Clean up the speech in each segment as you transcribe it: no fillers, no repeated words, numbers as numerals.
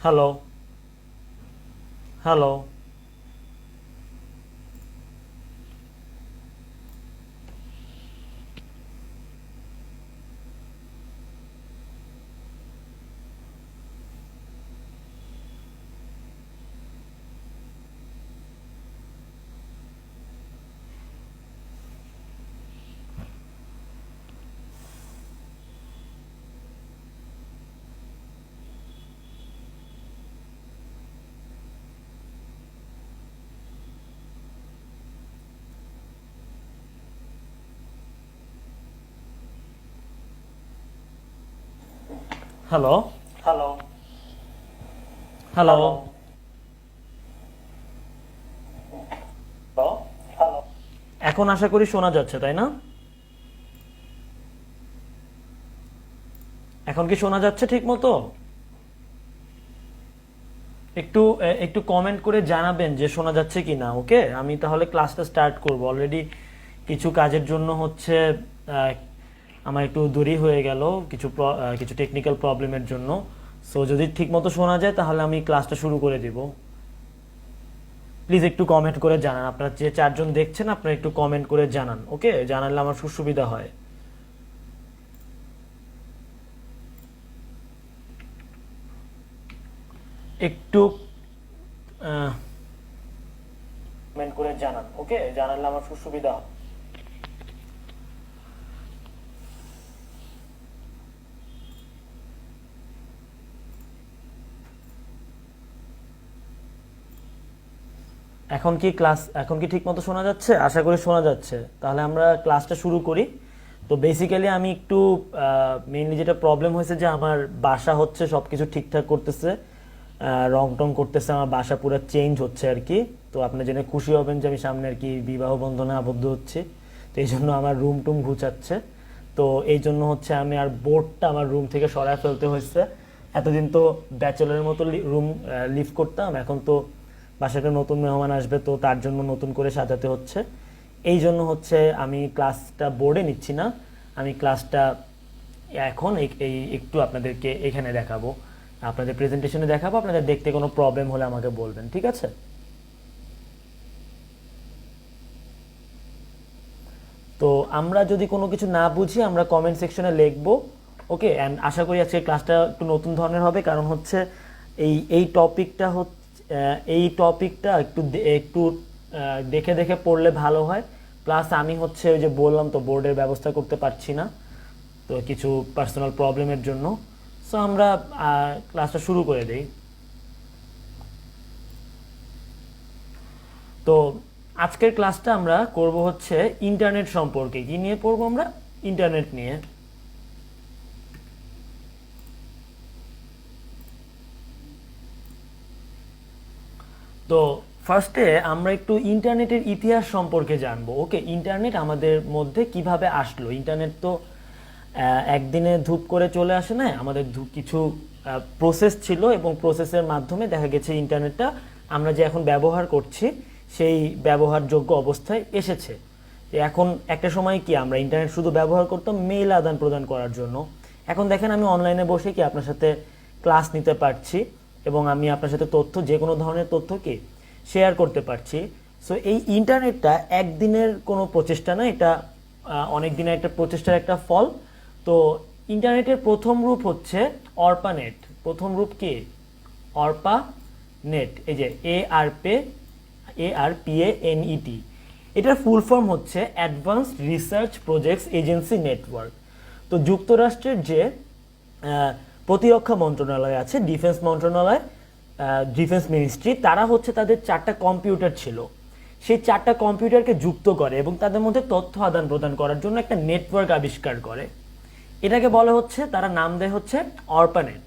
Hello, hello. Hello, hello. Hello. Hello. Hello. Hello. এখন আশা করি শোনা যাচ্ছে, তাই না? এখন কি শোনা যাচ্ছে ঠিক মতো? একটু একটু কমেন্ট করে জানাবেন যে শোনা যাচ্ছে কি না। ওকে, আমি তাহলে ক্লাসটা স্টার্ট করব। অলরেডি কিছু কাজের জন্য হচ্ছে আহ, আমার একটু দেরি হয়ে গেল, কিছু টেকনিক্যাল প্রবলেমের জন্য। সো যদি ঠিক মতো শোনা যায় তাহলে আমি ক্লাসটা শুরু করে দিব। প্লিজ একটু কমেন্ট করে জানান। আপনারা যে চারজন দেখছেন আপনারা একটু কমেন্ট করে জানান। ওকে, জানালে আমার সুবিধা হয়। একটু কমেন্ট করে জানান। ওকে, জানালে আমার সুবিধা হয়। এখন কি ঠিক মতো শোনা যাচ্ছে? আশা করি শোনা যাচ্ছে। তাহলে আমরা ক্লাসটা শুরু করি। তো বেসিক্যালি আমি একটু মেইনলি যেটা প্রবলেম হয়েছে যে আমার বাসা হচ্ছে সবকিছু ঠিকঠাক করতেছে, রং টং করতেছে, আমার বাসা পুরো চেঞ্জ হচ্ছে আর কি। তো আপনি জেনে খুশি হবেন যে আমি সামনে আর কি বিবাহ বন্ধনে আবদ্ধ হচ্ছি। তো এই জন্য আমার রুম টুম ঘুচাচ্ছে। তো এই জন্য হচ্ছে আমি আর বোর্ডটা আমার রুম থেকে সরায় ফেলতে হয়েছে। এতদিন তো ব্যাচেলরের মতো রুম লিভ করতাম, এখন তো বাসায় একটা নতুন মেহমান আসবে, তো তার জন্য নতুন করে সাজাতে হচ্ছে। এই জন্য হচ্ছে আমি ক্লাসটা বোর্ডে নিচ্ছি না, আমি ক্লাসটা এখন এই একটু আপনাদেরকে এখানে দেখাবো, আপনাদের প্রেজেন্টেশনে দেখাবো। আপনাদের দেখতে কোনো প্রবলেম হলে আমাকে বলবেন, ঠিক আছে? তো আমরা যদি কোনো কিছু না বুঝি আমরা কমেন্ট সেকশনে লিখবো। ওকে, অ্যান্ড আশা করি আজকে ক্লাসটা একটু নতুন ধরনের হবে, কারণ হচ্ছে এই টপিকটা একটু একটু দেখে দেখে পড়লে ভালো হয়। প্লাস আমি হচ্ছে ওই যে বললাম তো বোর্ডের ব্যবস্থা করতে পারছি না, তো কিছু পার্সোনাল প্রবলেমের জন্য। সো আমরা ক্লাসটা শুরু করে দেই। তো আজকের ক্লাসটা আমরা করব হচ্ছে ইন্টারনেট সম্পর্কে। কি নিয়ে পড়বো আমরা? ইন্টারনেট নিয়ে। তো ফার্স্টে আমরা একটু ইন্টারনেটের ইতিহাস সম্পর্কে জানবো। ওকে, ইন্টারনেট আমাদের মধ্যে কিভাবে আসলো? ইন্টারনেট তো একদিনে ধূপ করে চলে আসে না, আমাদের কিছু প্রসেস ছিল এবং প্রসেসের মাধ্যমে দেখা গেছে ইন্টারনেটটা আমরা যে এখন ব্যবহার করছি সেই ব্যবহারযোগ্য অবস্থায় এসেছে। এখন একটা সময় কি আমরা ইন্টারনেট শুধু ব্যবহার করতাম মেইল আদান প্রদান করার জন্য। এখন দেখেন আমি অনলাইনে বসে কি আপনার সাথে ক্লাস নিতে পারছি এবং আমি আপনার সাথে যে কোনো ধরনের তথ্য কি শেয়ার করতে পারছি। সো এই ইন্টারনেটটা একদিনের কোনো প্রচেষ্টা না, এটা অনেক দিনের একটা প্রচেষ্টার একটা ফল। তো ইন্টারনেটের প্রথম রূপ হচ্ছে অর্পানেট। প্রথম রূপ কি? অর্পা নেট। এই যে ARPANET, এটার ফুল ফর্ম হচ্ছে advanced research projects agency network. তো যুক্তরাষ্ট্রের যে প্রতিরক্ষা মন্ত্রণালয় আছে, ডিফেন্স মন্ত্রণালয়, ডিফেন্স মিনিস্ট্রি, তারা হচ্ছে তাদের 4টা কম্পিউটার ছিল, সেই 4টা কম্পিউটারকে যুক্ত করে এবং তাদের মধ্যে তথ্য আদান প্রদান করার জন্য একটা নেটওয়ার্ক আবিষ্কার করে। এটাকে বলা হচ্ছে, তারা নাম দেয় হচ্ছে অর্পানেট।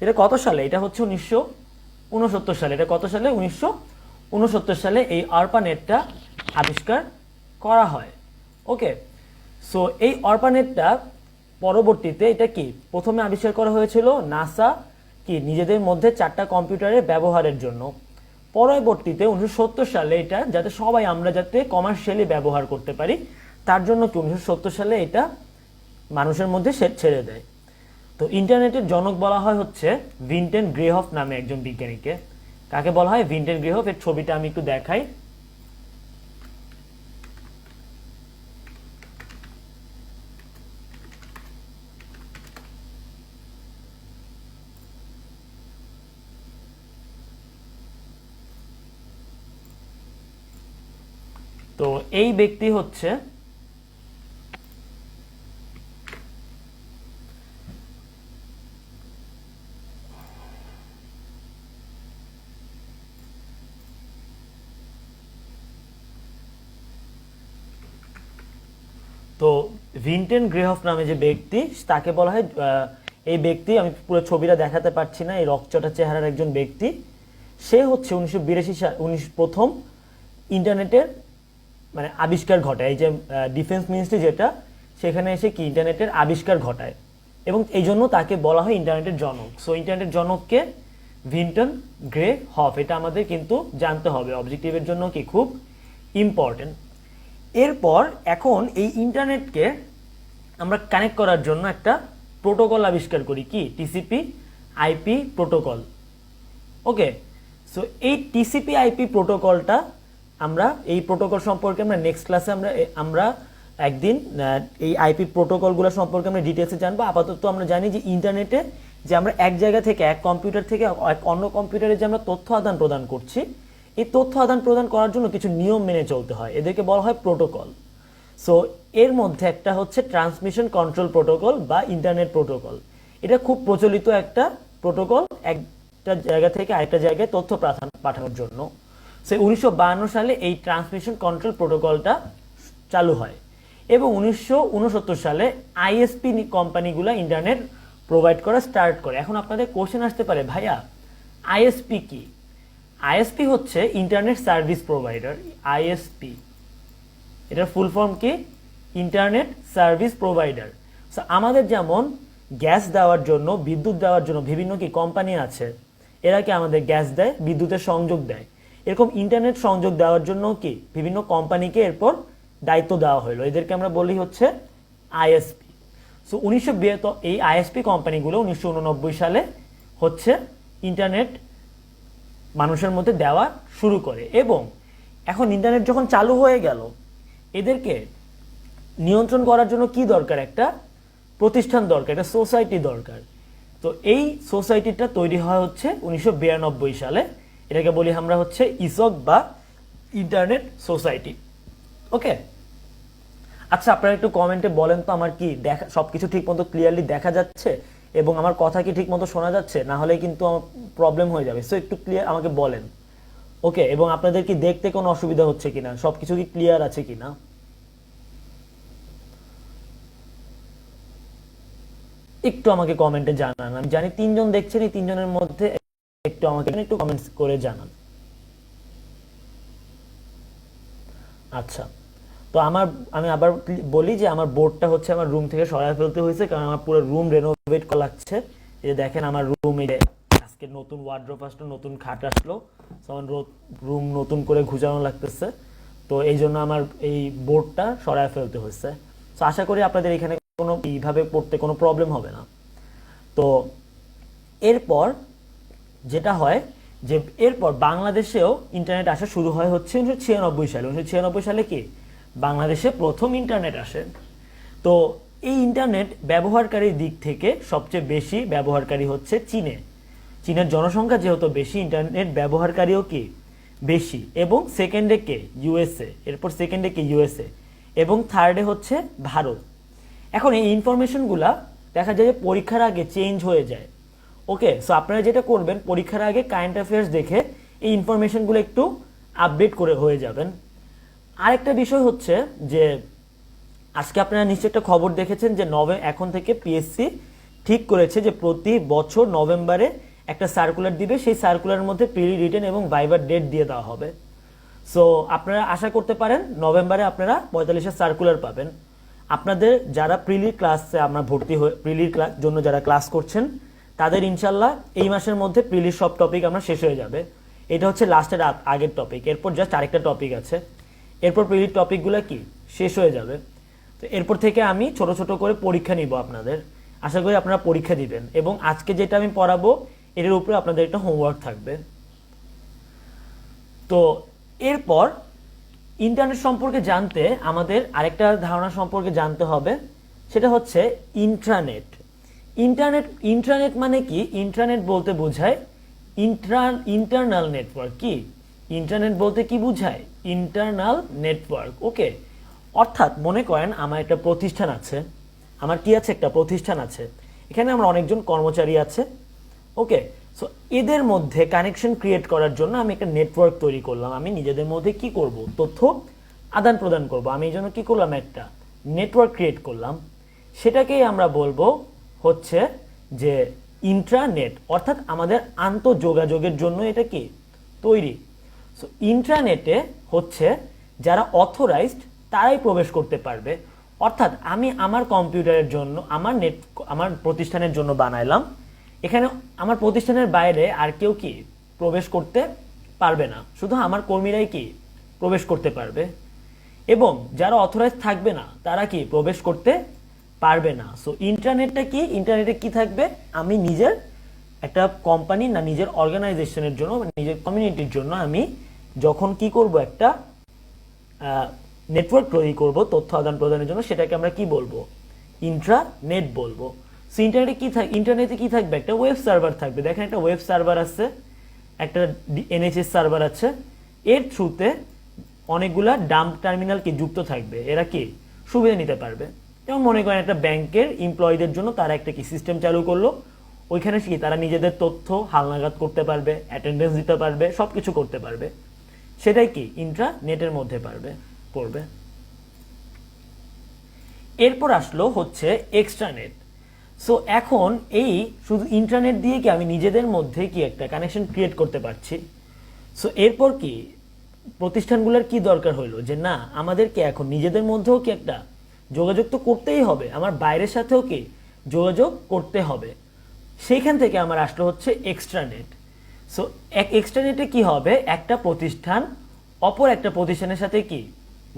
এটা কত সালে? এটা হচ্ছে 1969 সালে। এটা কত সালে? 1969 সালে এই অর্পানেটটা আবিষ্কার করা হয়। ওকে, সো এই অর্পানেটটা পরবর্তীতে এটা কি প্রথমে আবিষ্কার করা হয়েছিল নাসা কি নিজেদের মধ্যে 4টা কম্পিউটারের ব্যবহারের জন্য। পরবর্তীতে 1970 সালে এটা যাতে সবাই আমরা যাতে কমার্শিয়ালি ব্যবহার করতে পারি তার জন্য কি 1970 সালে এটা মানুষের মধ্যে ছেড়ে দেয়। তো ইন্টারনেটের জনক বলা হয় হচ্ছে ভিনটেন গ্রেহফ নামে একজন বিজ্ঞানীকে। কাকে বলা হয়? ভিনটেন গ্রেহফ। এর ছবিটা আমি একটু দেখাই। তো এই ব্যক্তি হচ্ছে তো ভিনটেন গ্রেহফ নামে যে ব্যক্তি, তাকে বলা হয় এই ব্যক্তি, আমি পুরো ছবিটা দেখাতে পারছি না, এই রকচটা চেহারার একজন ব্যক্তি। সে হচ্ছে 1982 সাল প্রথম ইন্টারনেটের মানে আবিষ্কার ঘটায়। এই যে ডিফেন্স মিনিস্ট্রি যেটা, সেখানে এসে কি ইন্টারনেটের আবিষ্কার ঘটায়, এবং এই জন্য তাকে বলা হয় ইন্টারনেটের জনক। সো ইন্টারনেটের জনককে ভিনটন গ্রে হফ, এটা আমাদের কিন্তু জানতে হবে, অবজেক্টিভের জন্য কি খুব ইম্পর্টেন্ট। এরপর এখন এই ইন্টারনেটকে আমরা কানেক্ট করার জন্য একটা প্রোটোকল আবিষ্কার করি, কি টিসিপি আইপি প্রোটোকল। ওকে, সো এই টিসিপি আইপি প্রোটোকলটা আমরা এই প্রোটোকল সম্পর্কে আমরা নেক্সট ক্লাসে আমরা একদিন এই আইপি প্রোটোকলগুলো সম্পর্কে আমরা ডিটেলসে জানবো। আপাতত আমরা জানি যে ইন্টারনেটে যে আমরা এক জায়গা থেকে, এক কম্পিউটার থেকে অন্য কম্পিউটারে যে আমরা তথ্য আদান প্রদান করছি, এই তথ্য আদান প্রদান করার জন্য কিছু নিয়ম মেনে চলতে হয়, এদেরকে বলা হয় প্রোটোকল। সো এর মধ্যে একটা হচ্ছে ট্রান্সমিশন কন্ট্রোল প্রোটোকল বা ইন্টারনেট প্রোটোকল। এটা খুব প্রচলিত একটা প্রোটোকল, একটা জায়গা থেকে আরেকটা জায়গায় তথ্য পাঠানোর জন্য। সো 1952 সালে এই ট্রান্সমিশন কন্ট্রোল প্রোটোকলটা চালু হয়, এবং 1969 সালে আইএসপি কোম্পানিগুলো ইন্টারনেট প্রোভাইড করা স্টার্ট করে। এখন আপনাদের কোশ্চেন আসতে পারে, ভাইয়া আইএসপি কি? আইএসপি হচ্ছে ইন্টারনেট সার্ভিস প্রোভাইডার। আইএসপি এটার ফুল ফর্ম কি? Internet service provider. সো আমাদের যেমন গ্যাস দেওয়ার জন্য, বিদ্যুৎ দেওয়ার জন্য বিভিন্ন কি কোম্পানি আছে, এরা কি আমাদের গ্যাস দেয়, বিদ্যুতের সংযোগ দেয়। এরকম ইন্টারনেট সংযোগ দেওয়ার জন্য কি বিভিন্ন কোম্পানিকে এরপর দায়িত্ব দেওয়া হলো, এদেরকে আমরা বলি হচ্ছে আইএসপি। সো এই আইএসপি কোম্পানিগুলো 1989 সালে হচ্ছে ইন্টারনেট মানুষের মধ্যে দেওয়া শুরু করে। এবং এখন ইন্টারনেট যখন চালু হয়ে গেল, এদেরকে নিয়ন্ত্রণ করার জন্য কি দরকার? একটা প্রতিষ্ঠান দরকার, একটা সোসাইটি দরকার। তো এই সোসাইটিটা তৈরি হয় হচ্ছে 1992 সালে। এটাকে বলি আমরা হচ্ছে ইসক বা ইন্টারনেট সোসাইটি। ওকে, আচ্ছা আপনারা একটু কমেন্টে বলেন তো আমার কি দেখা সবকিছু ঠিক মতো ক্লিয়ারলি দেখা যাচ্ছে এবং আমার কথা কি ঠিক মতো শোনা যাচ্ছে? না হলে কিন্তু আমার প্রবলেম হয়ে যাবে। সো একটু ক্লিয়ার আমাকে বলেন। ওকে, এবং আপনাদের কি দেখতে কোনো অসুবিধা হচ্ছে কিনা, সবকিছু কি ক্লিয়ার আছে কিনা? একটু আমাকে কমেন্টে জানান। আমি জানি 3 জন দেখছেন, এই 3 জনের মধ্যে একটু আমাকে একটু কমেন্টস করে জানান। আচ্ছা, তো আমি আবার বলি যে আমার বোর্ডটা হচ্ছে আমার রুম থেকে সরায় ফেলতে হয়েছে, কারণ আমার পুরো রুম রেনোভেট করা লাগছে। এই যে দেখেন আমার রুম, এই যে আজকে নতুন ওয়ার্ড্রোব আসলো, নতুন খাট আসলো, আমার রুম নতুন করে গুছানো লাগতেছে। তো এই জন্য আমার এই বোর্ডটা সরায় ফেলতে হয়েছে। তো আশা করি আপনাদের এখানে কোনো এইভাবে পড়তে কোনো প্রবলেম হবে না। তো এরপর যেটা হয় যে এরপর বাংলাদেশেও ইন্টারনেট আসা শুরু হয় হচ্ছে 1996 সালে। 1996 সালে কি বাংলাদেশে প্রথম ইন্টারনেট আসে। তো এই ইন্টারনেট ব্যবহারকারীর দিক থেকে সবচেয়ে বেশি ব্যবহারকারী হচ্ছে চীনে। চীনের জনসংখ্যা যেহেতু বেশি, ইন্টারনেট ব্যবহারকারীও কি বেশি। এবং সেকেন্ডে কে? ইউএসএ। এরপর সেকেন্ডে কে? ইউএসএ। এবং থার্ডে হচ্ছে ভারত। এখন এই ইনফরমেশনগুলা দেখা যায় যে পরীক্ষার আগে চেঞ্জ হয়ে যায়। ওকে, সো আপনারা যেটা করবেন, পরীক্ষার আগে কারেন্ট অ্যাফেয়ার্স দেখে এই ইনফরমেশনগুলো একটু আপডেট করে হয়ে যাবেন। আরেকটা বিষয় হচ্ছে যে আজকে আপনারা নিশ্চয়ই একটা খবর দেখেছেন যে এখন থেকে পিএসসি ঠিক করেছে যে প্রতি বছর নভেম্বরে একটা সার্কুলার দিবে। সেই সার্কুলারের মধ্যে প্রিলি, রিটেন এবং ভাইবার ডেট দিয়ে দেওয়া হবে। সো আপনারা আশা করতে পারেন নভেম্বরে আপনারা 45-এর সার্কুলার পাবেন। আপনাদের যারা প্রিলির ক্লাসে আমরা ভর্তি হয়ে প্রিলির জন্য যারা ক্লাস করছেন, তাদের ইনশাল্লাহ এই মাসের মধ্যে প্রিলির সব টপিক আমরা শেষ হয়ে যাবে। এটা হচ্ছে লাস্টের আগের টপিক। এরপর জাস্ট আরেকটা টপিক আছে, এরপর প্রিলির টপিকগুলো কি শেষ হয়ে যাবে। তো এরপর থেকে আমি ছোট ছোট করে পরীক্ষা নিব আপনাদের। আশা করি আপনারা পরীক্ষা দিবেন এবং আজকে যেটা আমি পড়াবো এর উপরে আপনাদের একটা হোমওয়ার্ক থাকবে। তো এরপর ইন্টারনেট সম্পর্কে জানতে আমাদের আরেকটা ধারণা সম্পর্কে জানতে হবে, সেটা হচ্ছে ইন্ট্রানেট। ইন্ট্রানেট মানে কি? ইন্ট্রানেট বলতে বোঝায় ইন্টারনাল নেটওয়ার্ক। কি ইন্টারনেট বলতে কি বোঝায়? Internal network. ওকে, অর্থাৎ মনে করেন আমার একটা প্রতিষ্ঠান আছে, আমার কি আছে? একটা প্রতিষ্ঠান আছে, এখানে আমার অনেকজন কর্মচারী আছে। ওকে, সো এদের মধ্যে কানেকশন ক্রিয়েট করার জন্য আমি একটা নেটওয়ার্ক তৈরি করলাম। আমি নিজেদের মধ্যে কি করব? তথ্য আদান প্রদান করব। আমি এই জন্য কি করলাম? একটা নেটওয়ার্ক ক্রিয়েট করলাম। সেটাকেই আমরা বলবো হচ্ছে যে ইন্ট্রানেট, অর্থাৎ আমাদের আন্তঃযোগাযোগের জন্য এটা কি তৈরি। সো ইন্ট্রানেটে হচ্ছে যারা অথরাইজড তারাই প্রবেশ করতে পারবে। অর্থাৎ আমি আমার কম্পিউটারের জন্য আমার প্রতিষ্ঠানের জন্য বানাইলাম, এখানে আমার প্রতিষ্ঠানের বাইরে আর কেউ কি প্রবেশ করতে পারবে না, শুধু আমার কর্মীরাই কি প্রবেশ করতে পারবে। এবং যারা অথরাইজ থাকবে না তারা কি প্রবেশ করতে পারবে না। সো ইন্টারনেটটা কি? ইন্টারনেটে কি থাকবে? আমি নিজের একটা কোম্পানি না নিজের অর্গানাইজেশনের জন্য, নিজের কমিউনিটির জন্য আমি যখন কি করব? একটা নেটওয়ার্ক তৈরি করব তথ্য আদান প্রদানের জন্য, সেটাকে আমরা কি বলবো? ইন্ট্রানেট বলবো। সো ইন্টারনেটে কি থাকবে? একটা ওয়েব সার্ভার থাকবে। দেখেন একটা ওয়েব সার্ভার আছে, একটা এনএচএস সার্ভার আছে, এর থ্রুতে অনেকগুলা ডাম্প টার্মিনাল কি যুক্ত থাকবে। এরা কি সুবিধা নিতে পারবে। যেমন মনে করেন একটা ব্যাংকের এমপ্লয়ীদের জন্য তারা একটা কি সিস্টেম চালু করলো, ওইখানে কি তারা নিজেদের তথ্য হালনাগাদ করতে পারবে, অ্যাটেন্ডেন্স দিতে পারবে, সবকিছু করতে পারবে। সেটাই কি ইন্ট্রানেটের মধ্যে পড়বে। এরপর আসলো হচ্ছে এক্সট্রানেট। সো এখন এই শুধু ইন্টারনেট দিয়ে কি আমি নিজেদের মধ্যে কি একটা কানেকশন ক্রিয়েট করতে পারছি। সো এরপর কি প্রতিষ্ঠানগুলোর কি দরকার হলো যে না আমাদেরকে এখন নিজেদের মধ্যেও কি একটা যোগাযোগ তো করতেই হবে, আমার বাইরের সাথেও কি যোগাযোগ করতে হবে। সেইখান থেকে আমার আসলো হচ্ছে এক্সট্রানেট। সো এক্সট্রানেটে কি হবে? একটা প্রতিষ্ঠান অপর একটা প্রতিষ্ঠানের সাথে কি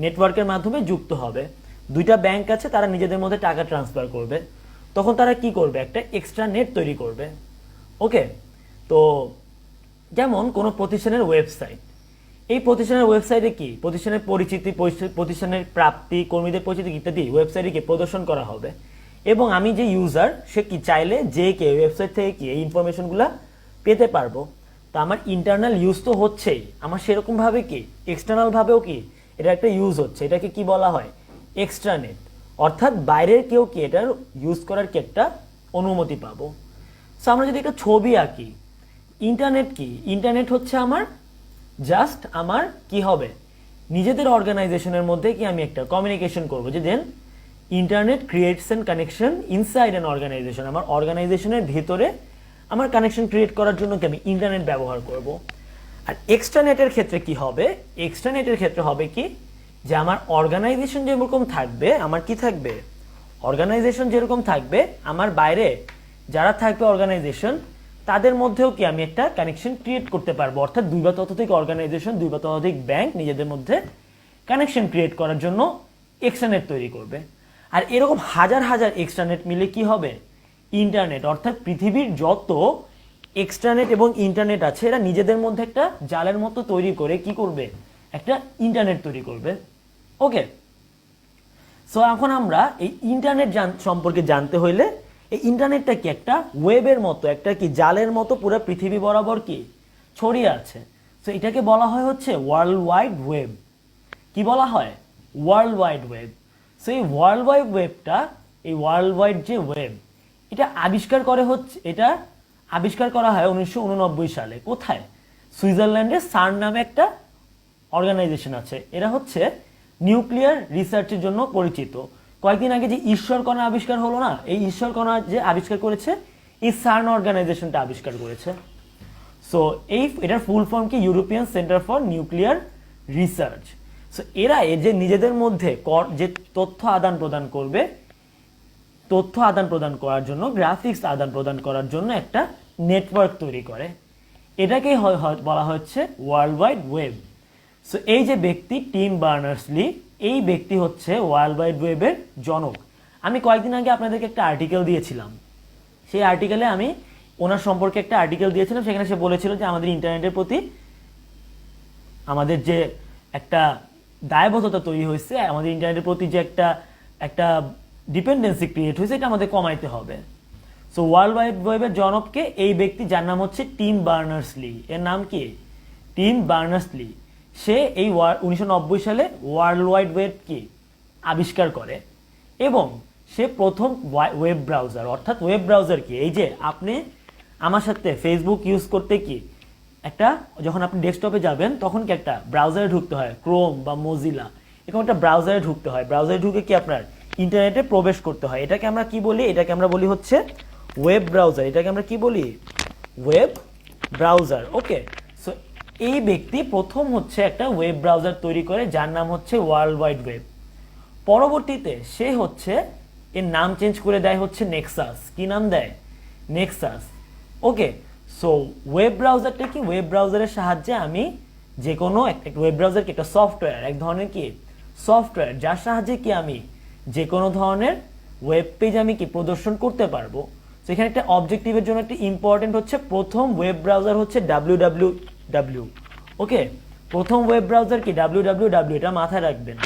নেটওয়ার্কের মাধ্যমে যুক্ত হবে। দুইটা ব্যাংক আছে, তারা নিজেদের মধ্যে টাকা ট্রান্সফার করবে, তখন তারা কি করবে? একটা এক্সট্রানেট তৈরি করবে। ওকে, তো যেমন কোনো প্রতিষ্ঠানের ওয়েবসাইট, এই প্রতিষ্ঠানের ওয়েবসাইটে কি প্রতিষ্ঠানের পরিচিতি, প্রতিষ্ঠানের প্রাপ্তি, কর্মীদের পরিচিতি ইত্যাদি ওয়েবসাইটে কি প্রদর্শন করা হবে। এবং আমি যে ইউজার সে কি চাইলে যে কে ওয়েবসাইট থেকে কি এই ইনফরমেশনগুলো পেতে পারবো। তো আমার ইন্টারনাল ইউজ তো হচ্ছেই, আমার সেরকম ভাবে কি এক্সটার্নাল ভাবেও কি এটা একটা ইউজ হচ্ছে। এটাকে কি বলা হয়? এক্সট্রানেট। অর্থাৎ বাইরের কেউ কি এটার ইউজ করার কি একটা অনুমতি পাবো। সো আমরা যদি একটা ছবি আঁকি, ইন্টারনেট কি? ইন্টারনেট হচ্ছে আমার জাস্ট আমার কি হবে? নিজেদের অর্গানাইজেশনের মধ্যে কি আমি একটা কমিউনিকেশন করবো, যে then internet creates an connection inside an organisation. আমার অর্গানাইজেশনের ভিতরে আমার কানেকশন ক্রিয়েট করার জন্য কি আমি ইন্টারনেট ব্যবহার করব। আর এক্সট্রানেটের ক্ষেত্রে কি হবে? এক্সট্রানেটের ক্ষেত্রে হবে কি যে আমার অর্গানাইজেশন যেরকম থাকবে, আমার কি থাকবে? অর্গানাইজেশন যেরকম থাকবে, আমার বাইরে যারা থাকবে অর্গানাইজেশন তাদের মধ্যেও কি আমি একটা কানেকশন ক্রিয়েট করতে পারবো। অর্থাৎ দুই বা ততোধিক অর্গানাইজেশন, দুই বা ততোধিক ব্যাংক নিজেদের মধ্যে কানেকশন ক্রিয়েট করার জন্য এক্সট্রানেট তৈরি করবে। আর এরকম হাজার হাজার এক্সট্রানেট মিলে কি হবে? ইন্টারনেট। অর্থাৎ পৃথিবীর যত এক্সট্রানেট এবং ইন্টারনেট আছে এরা নিজেদের মধ্যে একটা জালের মতো তৈরি করে কি করবে? একটা ইন্টারনেট তৈরি করবে। ওকে, সো এখন আমরা এই ইন্টারনেট সম্পর্কে জানতে হইলে এই ইন্টারনেটটা কি একটা ওয়েবের মতো, একটা কি জালের মতো পুরো পৃথিবী বরাবর কি ছড়িয়ে আছে। সো এটাকে বলা হয় হচ্ছে ওয়ার্ল্ড ওয়াইড ওয়েব। কি বলা হয়? World wide web. সো এই ওয়ার্ল্ড ওয়াইড ওয়েবটা, এই ওয়ার্ল্ড ওয়াইড যে ওয়েব, এটা আবিষ্কার করা হয় 1989 সালে। কোথায়? সুইজারল্যান্ডের সার্ন নামে একটা অর্গানাইজেশন আছে, এরা হচ্ছে নিউক্লিয়ার রিসার্চের জন্য পরিচিত। কয়েকদিন আগে যে ঈশ্বর কণা আবিষ্কার হলো না, এই ঈশ্বর কণা যে আবিষ্কার করেছে এই সার্ন অর্গানাইজেশনটা আবিষ্কার করেছে। সো এটার ফুল ফর্ম কি? European centre for nuclear research. So এরা যে নিজেদের মধ্যে যে তথ্য আদান প্রদান করবে, তথ্য আদান প্রদান করার জন্য, গ্রাফিক্স আদান প্রদান করার জন্য একটা নেটওয়ার্ক তৈরি করে। এটাকেই বলা হচ্ছে ওয়ার্ল্ড ওয়াইড ওয়েব। সো এই যে ব্যক্তি টিম বার্নার্স-লি, এই ব্যক্তি হচ্ছে ওয়ার্ল্ড ওয়াইড ওয়েবের জনক। আমি কয়েকদিন আগে আপনাদেরকে একটা আর্টিকেল দিয়েছিলাম, সেই আর্টিকেলে আমি ওনার সম্পর্কে একটা আর্টিকেল দিয়েছিলাম, সেখানে সে বলেছিল যে আমাদের ইন্টারনেটের প্রতি আমাদের যে একটা দায়বদ্ধতা তৈরি হয়েছে, আমাদের ইন্টারনেটের প্রতি যে একটা একটা ডিপেন্ডেন্সি ক্রিয়েট হয়েছে, এটা আমাদের কমাইতে হবে। সো ওয়ার্ল্ড ওয়াইড ওয়েবের জনককে এই ব্যক্তি, যার নাম হচ্ছে টিম বার্নার্স-লি। এর নাম কি? Team Berners-Lee. সে এই 1990 সালে ওয়ার্ল্ড ওয়াইড ওয়েব কি আবিষ্কার করে, এবং সে প্রথম ওয়েব ব্রাউজার, অর্থাৎ ওয়েব ব্রাউজার কি, এই যে আপনি আমার সাথে ফেসবুক ইউজ করতে কি একটা, যখন আপনি ডেস্কটপে যাবেন তখন কি একটা ব্রাউজারে ঢুকতে হয়, ক্রোম বা মোজিলা, এরকম একটা ব্রাউজারে ঢুকতে হয়। ব্রাউজারে ঢুকে কি আপনার ইন্টারনেটে প্রবেশ করতে হয়। এটাকে আমরা কি বলি? এটাকে আমরা বলি হচ্ছে ওয়েব ব্রাউজার। এটাকে আমরা কি বলি? Web browser. ওকে, সো এই ব্যক্তি প্রথম হচ্ছে একটা ওয়েব ব্রাউজার তৈরি করে, যার নাম হচ্ছে ওয়ার্ল্ড ওয়াইড ওয়েব। পরবর্তীতে সে হচ্ছে এর নাম চেঞ্জ করে দেয় হচ্ছে নেক্সাস। কি নাম দেয়? নেক্সাস। ওকে, সো ওয়েব ব্রাউজারটা কি? ওয়েব ব্রাউজারের সাহায্যে আমি যে কোনো একটা ওয়েব ব্রাউজার কি একটা সফটওয়্যার, এক ধরনের কি সফটওয়্যার, যার সাহায্যে কি আমি যে কোনো ধরনের ওয়েব পেজ আমি কি প্রদর্শন করতে পারবো। তো এখানে একটা অবজেক্টিভের জন্য একটা ইম্পর্টেন্ট হচ্ছে, প্রথম ওয়েব ব্রাউজার হচ্ছে www। ওকে, প্রথম ওয়েব ব্রাউজার কি www, এটা মাথায় রাখবেন।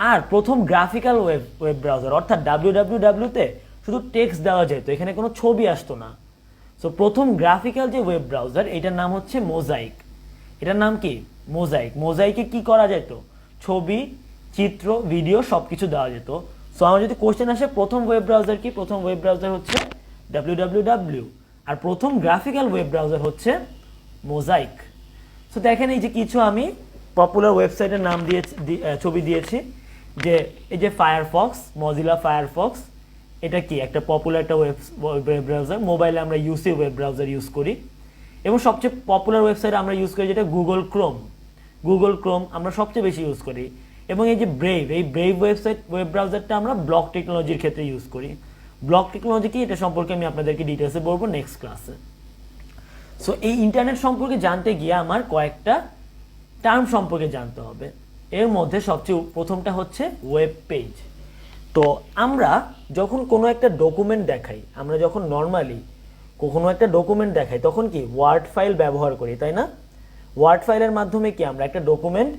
আর প্রথম গ্রাফিক্যাল ওয়েব ব্রাউজার, অর্থাৎ www তে শুধু টেক্সট দেওয়া যেত, এখানে কোনো ছবি আসতো না। সো প্রথম গ্রাফিক্যাল যে ওয়েব ব্রাউজার, এটার নাম হচ্ছে মোজাইক। এটার নাম কি? মোজাইক। মোজাইকে কি করা যেত? ছবি, চিত্র, ভিডিও সবকিছু দেওয়া যেত। সো আমার যদি কোশ্চেন আসে প্রথম ওয়েব ব্রাউজার কি, প্রথম ওয়েব ব্রাউজার হচ্ছে www, আর প্রথম গ্রাফিক্যাল ওয়েব ব্রাউজার হচ্ছে মোজাইক। সো দেখেন এই যে কিছু আমি পপুলার ওয়েবসাইটের নাম দিয়েছি, ছবি দিয়েছি, যে এই যে ফায়ারফক্স, মজিলা ফায়ারফক্স, এটা কি একটা পপুলার একটা ওয়েব ব্রাউজার। মোবাইলে আমরা ইউসি ওয়েব ব্রাউজার ইউজ করি, এবং সবচেয়ে পপুলার ওয়েবসাইট আমরা ইউজ করি যেটা গুগল ক্রোম। গুগল ক্রোম আমরা সবচেয়ে বেশি ইউজ করি। এবং এই যে ব্রেভ, এই ব্রেভ ওয়েব ব্রাউজারটা আমরা ব্লক টেকনোলজির ক্ষেত্রে ইউজ করি। ব্লক টেকনোলজি কি, এটা সম্পর্কে আমি আপনাদেরকে ডিটেলসে বলবো নেক্সট ক্লাসে। সো এই ইন্টারনেট সম্পর্কে জানতে গিয়ে আমার কয়েকটা টার্ম সম্পর্কে জানতে হবে। এর মধ্যে সবচেয়ে প্রথমটা হচ্ছে ওয়েব পেজ। তো আমরা যখন কোনো একটা ডকুমেন্ট দেখাই, আমরা যখন নর্মালি কোনো একটা ডকুমেন্ট দেখাই, তখন কি ওয়ার্ড ফাইল ব্যবহার করি, তাই না? ওয়ার্ড ফাইলের মাধ্যমে কি আমরা একটা ডকুমেন্ট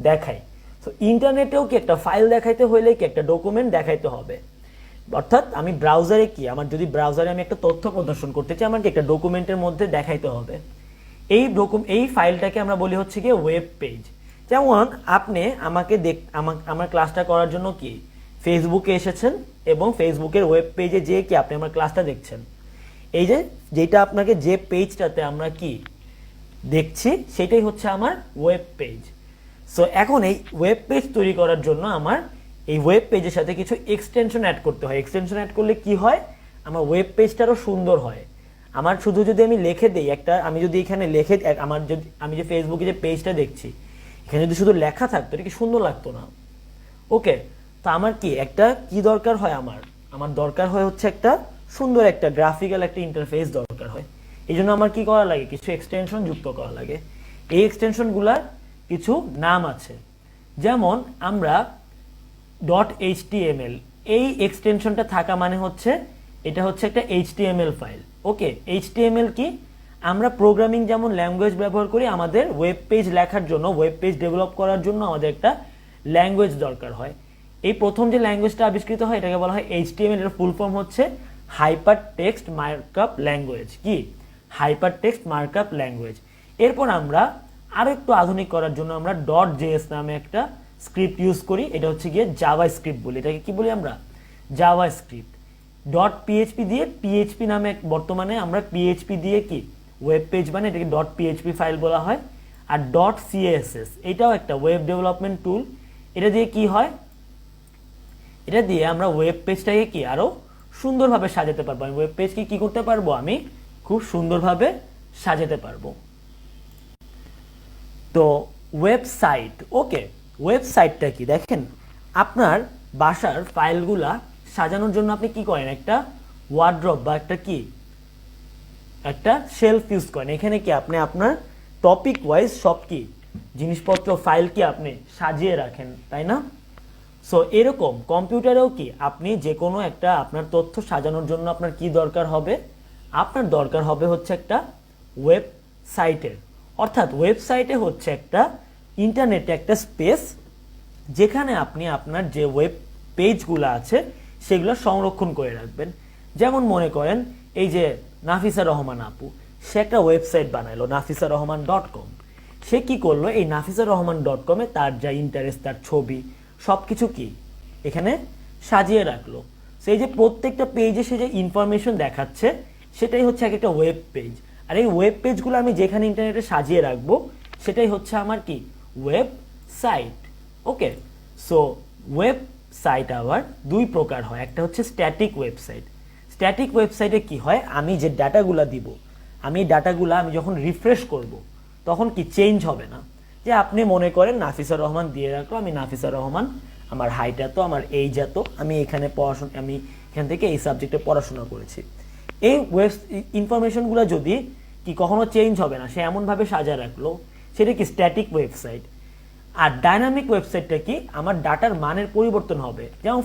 দেখাই। তো ইন্টারনেটেও কি একটা ফাইল দেখাইতে হইলে কি একটা ডকুমেন্ট দেখাইতে হবে। অর্থাৎ আমি ব্রাউজারে কি, আমার যদি ব্রাউজারে আমি একটা তথ্য প্রদর্শন করতে চাই, আমাকে একটা ডকুমেন্টের মধ্যে দেখাইতে হবে। এই ফাইলটাকে আমরা বলি হচ্ছে কি ওয়েব পেজ। যেমন আপনি আমাকে আমার ক্লাসটা করার জন্য কি ফেসবুকে এসেছেন, এবং ফেসবুকের ওয়েব পেজে যেয়ে কি আপনি আমার ক্লাসটা দেখছেন। এই যে যেটা আপনাকে, যে পেজটাতে আমরা কি দেখছি, সেটাই হচ্ছে আমার ওয়েব পেজ। সো এখন এই ওয়েব পেজ তৈরি করার জন্য আমার এই ওয়েব পেজের সাথে কিছু এক্সটেনশন অ্যাড করতে হয়। এক্সটেনশন অ্যাড করলে কি হয়, আমার ওয়েব পেজটা আরও সুন্দর হয়। আমার শুধু যদি আমি লিখে দিই একটা, আমি যদি এখানে লিখে, আমার যদি আমি যে ফেসবুকে যে পেজটা দেখছি, এখানে যদি শুধু লেখা থাকতো, এটা কি সুন্দর লাগতো না? ওকে, তো আমার কি একটা কি দরকার হয়, আমার দরকার হয় হচ্ছে একটা সুন্দর একটা গ্রাফিক্যাল একটা ইন্টারফেস দরকার হয়। এই জন্য আমার কি করা লাগে, কিছু এক্সটেনশন যুক্ত করা লাগে। এই এক্সটেনশনগুলার কিছু নাম আছে, যেমন আমরা .html, এই এক্সটেনশনটা থাকা মানে হচ্ছে এটা হচ্ছে একটা HTML ফাইল। ওকে, HTML কি, আমরা প্রোগ্রামিং যেমন ল্যাঙ্গুয়েজ ব্যবহার করি, আমাদের ওয়েব পেজ লেখার জন্য, ওয়েব পেজ ডেভেলপ করার জন্য আমাদের একটা ল্যাঙ্গুয়েজ দরকার হয়। এই প্রথম যে ল্যাঙ্গুয়েজটা আবিষ্কৃত হয়, এটাকে বলা হয় HTML। এর ফুল ফর্ম হচ্ছে হাইপার টেক্সট মার্কআপ ল্যাঙ্গুয়েজ। কি? Hyper text markup language. এরপর আমরা আরো একটু আধুনিক করার জন্য আমরা .js নামে একটা স্ক্রিপ্ট ইউজ করি। এটা হচ্ছে গিয়ে জাভা স্ক্রিপ্ট বলি। এটাকে কি বলি আমরা? Java script. .php দিয়ে, PHP নামে বর্তমানে আমরা PHP দিয়ে কি ওয়েব পেজ বানাই, এটাকে .php ফাইল বলা হয়। আর .css, এটাও একটা ওয়েব ডেভেলপমেন্ট টুল। এটা দিয়ে কি হয়, এটা দিয়ে আমরা ওয়েব পেজটাকে কি আরো সুন্দরভাবে সাজাতে পারবো। আমি ওয়েব পেজকে কি করতে পারবো, আমি খুব সুন্দরভাবে সাজাতে পারবো। তো ওয়েবসাইট, ওকে, ওয়েবসাইটটা কি, দেখেন আপনার বাসার ফাইলগুলা সাজানোর জন্য আপনি কি করেন, একটা ওয়ার্ড্রপ বা একটা শেলফ ইউজ করেন। এখানে কি আপনি আপনার টপিক ওয়াইজ সব কি জিনিসপত্র, ফাইল কি আপনি সাজিয়ে রাখেন, তাই না? সো এরকম কম্পিউটারেও কি আপনি যে কোনো একটা আপনার তথ্য সাজানোর জন্য আপনার কি দরকার হবে, আপনার দরকার হবে হচ্ছে একটা ওয়েবসাইটের। অর্থাৎ ওয়েবসাইটে হচ্ছে একটা ইন্টারনেটে একটা স্পেস যেখানে আপনি আপনার যে ওয়েব পেজগুলো আছে সেগুলো সংরক্ষণ করে রাখবেন। যেমন মনে করেন এই যে নাফিসা রহমান আপু, সে একটা ওয়েবসাইট বানাইলো nafisarahman.com। সে কি করলো, এই nafisarahman.com-এ তার যা ইন্টারেস্ট, তার ছবি সব কিছু কি এখানে সাজিয়ে রাখলো। সেই যে প্রত্যেকটা পেজে সে যে ইনফরমেশন দেখাচ্ছে সেটাই হচ্ছে এক একটা ওয়েব পেজ। আর এই ওয়েব পেজগুলো আমি যেখানে ইন্টারনেটে সাজিয়ে রাখবো সেটাই হচ্ছে আমার কি ওয়েবসাইট। ওকে, সো ওয়েবসাইট আবার দুই প্রকার হয়, একটা হচ্ছে স্ট্যাটিক ওয়েবসাইট। স্ট্যাটিক ওয়েবসাইটে কি হয়, আমি যে ডাটাগুলা দিব, আমি ডাটাগুলা আমি যখন রিফ্রেশ করব তখন কি চেঞ্জ হবে না। যে আপনি মনে করেন নাফিসা রহমান দিয়ে রাখলো, আমি নাফিসা রহমান, আমার হাইট এত, আমার এইজ এত, আমি এখানে পড়াশোনা, আমি এখান থেকে এই সাবজেক্টে পড়াশোনা করেছি। এই ওয়েব ইনফরমেশনগুলো যদি কি কখনো চেঞ্জ হবে না, সে এমনভাবে সাজা রাখলো, সেটা কি স্ট্যাটিক ওয়েবসাইট। আর ডাইনামিক ওয়েবসাইটটা কি, আমার ডাটার মানের পরিবর্তন হবে। যেমন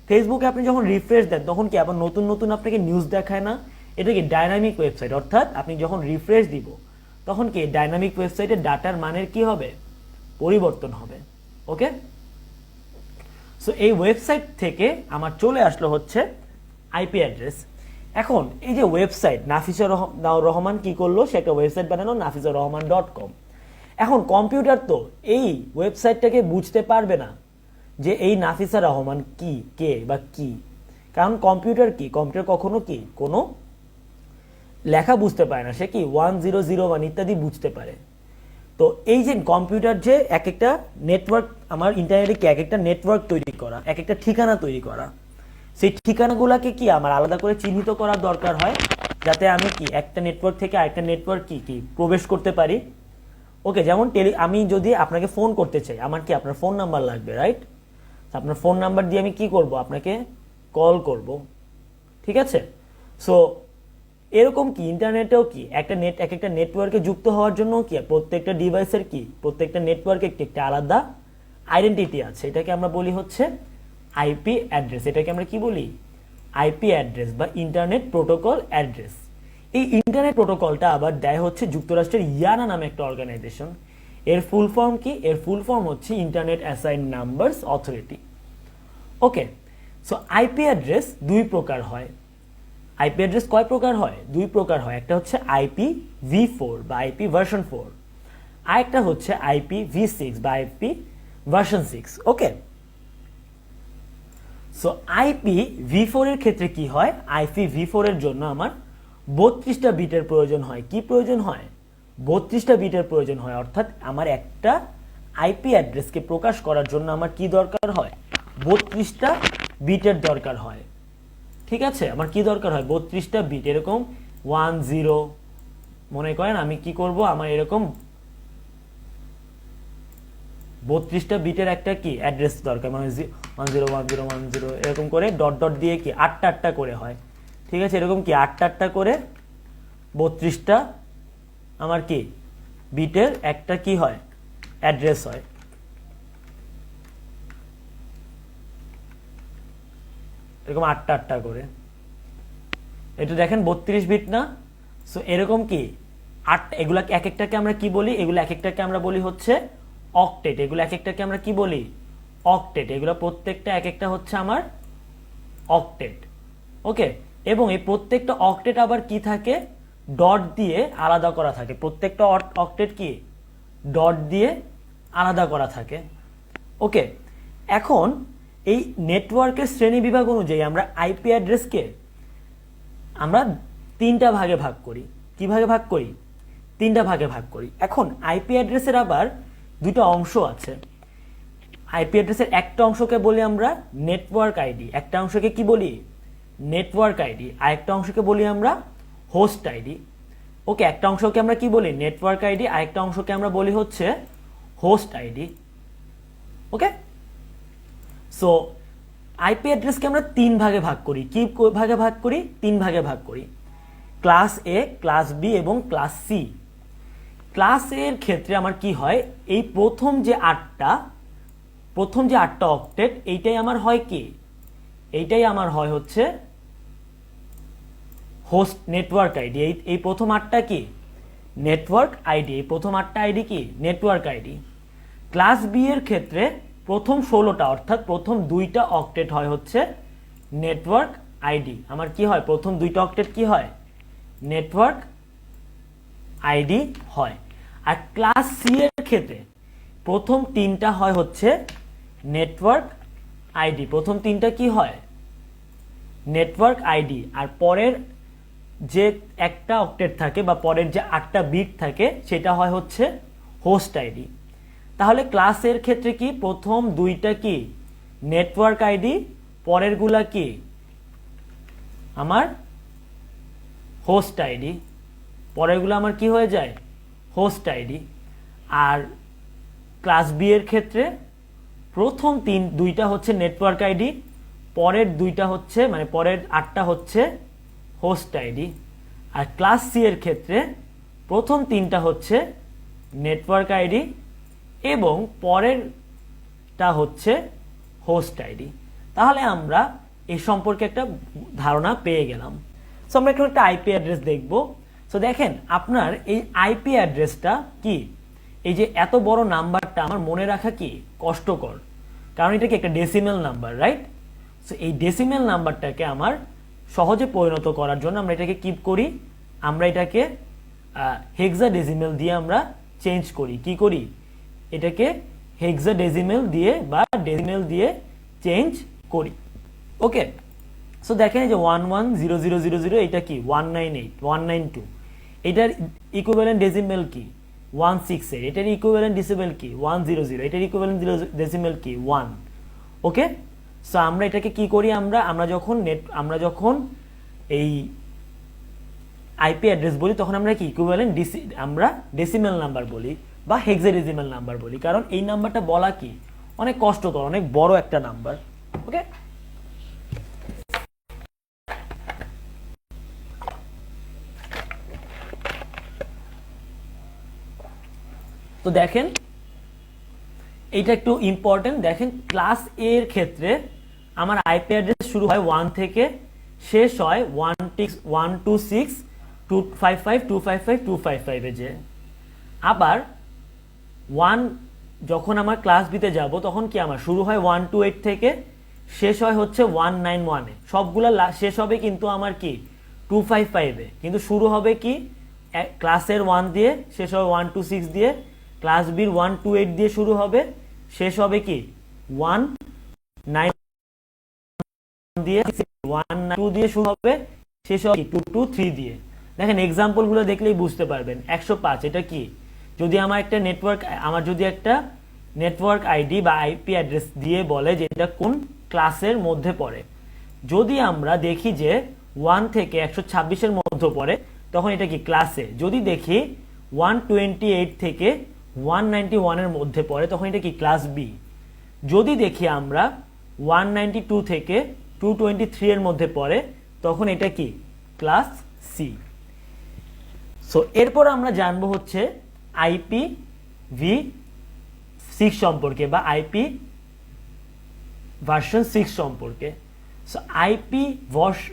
ফেসবুকে আপনি যখন রিফ্রেশ দেন তখন কি আবার নতুন নতুন আপনাকে নিউজ দেখায় না, এটা কি ডাইনামিক ওয়েবসাইট। অর্থাৎ আপনি যখন রিফ্রেশ দিব তখন কি ডাইনামিক ওয়েবসাইটে ডাটার মানের কি হবে, পরিবর্তন হবে। ওকে, সো এই ওয়েবসাইট থেকে আমার চলে আসলো হচ্ছে আইপি অ্যাড্রেস। এখন এই যে ওয়েবসাইট নাফিসা রহমান কি করলো, সে একটা ওয়েবসাইট বানালো nafisarahman.com। এখন কম্পিউটার তো এই ওয়েবসাইটটাকে বুঝতে পারবে না যে এই নাফিসা রহমান কি, কে বা কি, কারণ কম্পিউটার কখনো কি কোনো লেখা বুঝতে পারে না, সে কি 1001 ইত্যাদি বুঝতে পারে। তো এই যে কম্পিউটার যে এক একটা নেটওয়ার্ক, আমার ইন্টারনেটে কি এক একটা নেটওয়ার্ক তৈরি করা, এক একটা ঠিকানা তৈরি করা, সেই ঠিকানাগুলোকে কি আমার আলাদা করে চিহ্নিত করার দরকার হয়, যাতে আমি কি একটা নেটওয়ার্ক থেকে আরেকটা নেটওয়ার্ক কি প্রবেশ করতে পারি। ওকে, যেমন আমি যদি আপনাকে ফোন করতে চাই, আমার কি আপনার ফোন নাম্বার লাগবে, রাইট? আপনার ফোন নাম্বার দিয়ে আমি কি করব, আপনাকে কল করব, ঠিক আছে? সো এরকম কি ইন্টারনেটেও কি এক একটা নেটওয়ার্কে যুক্ত হওয়ার জন্য কি প্রত্যেকটা ডিভাইসের কি প্রত্যেকটা নেটওয়ার্কে একটা আলাদা আইডেন্টিটি আছে, এটাকে আমরা বলি হচ্ছে আইপি অ্যাড্রেস। এটাকে আমরা কি বলি, আইপি অ্যাড্রেস বা ইন্টারনেট প্রোটোকল অ্যাড্রেস। এই ইন্টারনেট প্রোটোকলটা আবার দেয় হচ্ছে যুক্তরাষ্ট্রের ইয়ানা নামে একটা অর্গানাইজেশন। এর ফুল ফর্ম কি, এর ফুল ফর্ম হচ্ছে ইন্টারনেট অ্যাসাইন নাম্বারস অথরিটি। ওকে, সো আইপি অ্যাড্রেস দুই প্রকার হয়। আইপি অ্যাড্রেস কয় প্রকার হয়, দুই প্রকার হয়। একটা হচ্ছে IPv4 বা আইপি ভার্সন 4, আর একটা হচ্ছে IPv6 বা আইপি ভার্সন 6। ওকে, সো IPv4 এর ক্ষেত্রে কি হয়, IPv4 এর জন্য আমার 32টা বিটের প্রয়োজন হয়। কি প্রয়োজন হয়, 32টা বিটের প্রয়োজন হয়। অর্থাৎ আমার একটা আইপি অ্যাড্রেসকে প্রকাশ করার জন্য আমার কি দরকার হয়, 32টা বিটের দরকার হয়। ঠিক আছে, আমার কি দরকার হয়, 32টা বিট। এরকম 10 মনে করেন আমি কি করব, আমার এরকম 32টা বিটের একটা কি অ্যাড্রেস দরকার, মানে 101010 এরকম করে ডট ডট দিয়ে কি 8টা করে হয়। ঠিক আছে, এরকম কি 8টা করে 32টা আমার কি বিটের একটা কি হয়, অ্যাড্রেস হয়। এরকম 8টা করে, এটা দেখেন 32 বিট না? সো এরকম কি এগুলা এক একটাকে আমরা কি বলি, এগুলো এক একটাকে আমরা বলি হচ্ছে অক্টেট। এগুলো এক একটাকে আমরা কি বলি, অক্টেট। এগুলো প্রত্যেকটা এক একটা হচ্ছে আমার অক্টেট। ওকে, এবং এই প্রত্যেকটা অক্টেট আবার কি থাকে, ডট দিয়ে আলাদা করা থাকে। প্রত্যেকটা অক্টেট কি ডট দিয়ে আলাদা করা থাকে। ওকে, এখন এই নেটওয়ার্কের শ্রেণী বিভাগ অনুযায়ী আমরা আইপি অ্যাড্রেসকে আমরা 3টা ভাগে ভাগ করি। কি ভাগে ভাগ করি, 3টা ভাগে ভাগ করি। এখন আইপি অ্যাড্রেসের আবার 2টা অংশ আছে। আইপি অ্যাড্রেসের একটা অংশকে বলি আমরা নেটওয়ার্ক আইডি, একটা অংশকে কি বলি, নেটওয়ার্ক আইডি, আর একটা অংশকে বলি আমরা হোস্ট আইডি। ওকে, একটা অংশকে আমরা কি বলি, নেটওয়ার্ক আইডি, আর একটা অংশকে আমরা বলি হচ্ছে হোস্ট আইডি। ওকে, সো আইপি অ্যাড্রেসকে আমরা 3 ভাগে ভাগ করি। কি ভাগে ভাগ করি, 3 ভাগে ভাগ করি, ক্লাস এ, ক্লাস বি এবং ক্লাস সি। ক্লাস এর ক্ষেত্রে আমার কি হয়, এই প্রথম যে 8টা প্রথম যে 8টা অক্টেট এইটাই আমার হয় কি, এইটাই আমার হয় হচ্ছে হোস্ট নেটওয়ার্ক আইডি। এই প্রথম 8টা কি নেটওয়ার্ক আইডি, এই প্রথম 8টা আইডি কি নেটওয়ার্ক আইডি। ক্লাস বি এর ক্ষেত্রে প্রথম 16টা অর্থাৎ প্রথম 2টা অক্টেট হয় হচ্ছে নেটওয়ার্ক আইডি। আমার কি হয়, প্রথম 2টা অক্টেট কি হয় নেটওয়ার্ক আইডি হয়। আর ক্লাস সি এর ক্ষেত্রে প্রথম 3টা হয় হচ্ছে নেটওয়ার্ক আইডি, প্রথম 3টা কি হয় নেটওয়ার্ক আইডি। আর পরের যে একটা অক্টেট থাকে বা পরের যে 8টা বিট থাকে সেটা হয় হচ্ছে হোস্ট আইডি। তাহলে ক্লাসের ক্ষেত্রে কি প্রথম 2টা কি নেটওয়ার্ক আইডি, পরেরগুলা কি আমার হোস্ট আইডি, পরেরগুলো আমার কি হয়ে যায় হোস্ট আইডি। আর ক্লাস বি এর ক্ষেত্রে প্রথম 2টা হচ্ছে নেটওয়ার্ক আইডি, পরের 2টা হচ্ছে মানে পরের 8টা হচ্ছে হোস্ট আইডি। আর ক্লাস সি এর ক্ষেত্রে প্রথম 3টা হচ্ছে নেটওয়ার্ক আইডি এবং পরেরটা হচ্ছে হোস্ট আইডি। তাহলে আমরা এই সম্পর্কে একটা ধারণা পেয়ে গেলাম। সো আমরা এখন একটা আইপি অ্যাড্রেস দেখব। সো দেখেন আপনার এই আইপি অ্যাড্রেসটা কি, এই যে এত বড় নাম্বারটা আমার মনে রাখা কি কষ্টকর, কারণ এটা কি একটা ডেসিমেল নাম্বার, রাইট? সো এই ডেসিমেল নাম্বারটাকে আমার সহজে পরিণত করার জন্য আমরা এটাকে কি করি, আমরা এটাকে হেক্সাডেসিমেল দিয়ে আমরা চেঞ্জ করি। কি করি, এটাকে হেক্সাডেসিমেল দিয়ে বা ডেসিমেল দিয়ে চেঞ্জ করি। ওকে, সো দেখেন এই যে 110000 এটা কি 198 192, এটার ইকুইভ্যালেন্ট ডেসিমেল কি 168, এটার ইকুইভ্যালেন্ট ডেসিমেল কি 100, এটার ইকুইভ্যালেন্ট ডেসিমেল কি 1। ওকে, সো আমরা এটাকে কি করি, আমরা যখন এই আইপি অ্যাড্রেস বলি তখন আমরা কি ইকুইভ্যালেন্ট আমরা ডেসিমেল নাম্বার বলি বা হেক্সাডেসিমেল নাম্বার বলি, কারণ এই নাম্বারটা বলা কি অনেক কষ্টকর, অনেক বড় একটা নাম্বার। ওকে, তো দেখেন এইটা একটু ইম্পর্টেন্ট। দেখেন ক্লাস এ এর ক্ষেত্রে আমার আইপি অ্যাড্রেস শুরু হয় 1 থেকে, শেষ হয় 126.255.255.255 এ। যে আবার 1 যখন আমার ক্লাস বিতে যাব তখন কি আমার শুরু হয় 128 থেকে, শেষ হয় হচ্ছে 191 এ। সবগুলা শেষ হবে কিন্তু আমার কি 255 এ, কিন্তু শুরু হবে কি ক্লাসের 1 দিয়ে, শেষ হবে 126 দিয়ে, ক্লাস বির 128 দিয়ে শুরু হবে, শেষ হবে কি 19 দিয়ে, 12 দিয়ে শুরু হবে, শেষ হবে 223 দিয়ে। দেখেন এক্সাম্পল গুলো দেখলেই বুঝতে পারবেন। 105 এটা কি, যদি আমার একটা নেটওয়ার্ক আইডি বা আইপি অ্যাড্রেস দিয়ে বলে যে এটা কোন ক্লাসের মধ্যে পড়ে, যদি আমরা দেখি যে 1 থেকে 126 এর মধ্যে পড়ে তখন এটা কি ক্লাসে, যদি দেখি 128 থেকে 191 এর মধ্যে পড়ে তখন এটা কি ক্লাস বি, যদি দেখি আমরা 192 থেকে 223 এর মধ্যে পড়ে তখন এটা কি ক্লাস সি। সো এরপর আমরা জানবো হচ্ছে IPv6 সম্পর্কে বা আইপি ভার্সন 6 সম্পর্কে। সো আইপি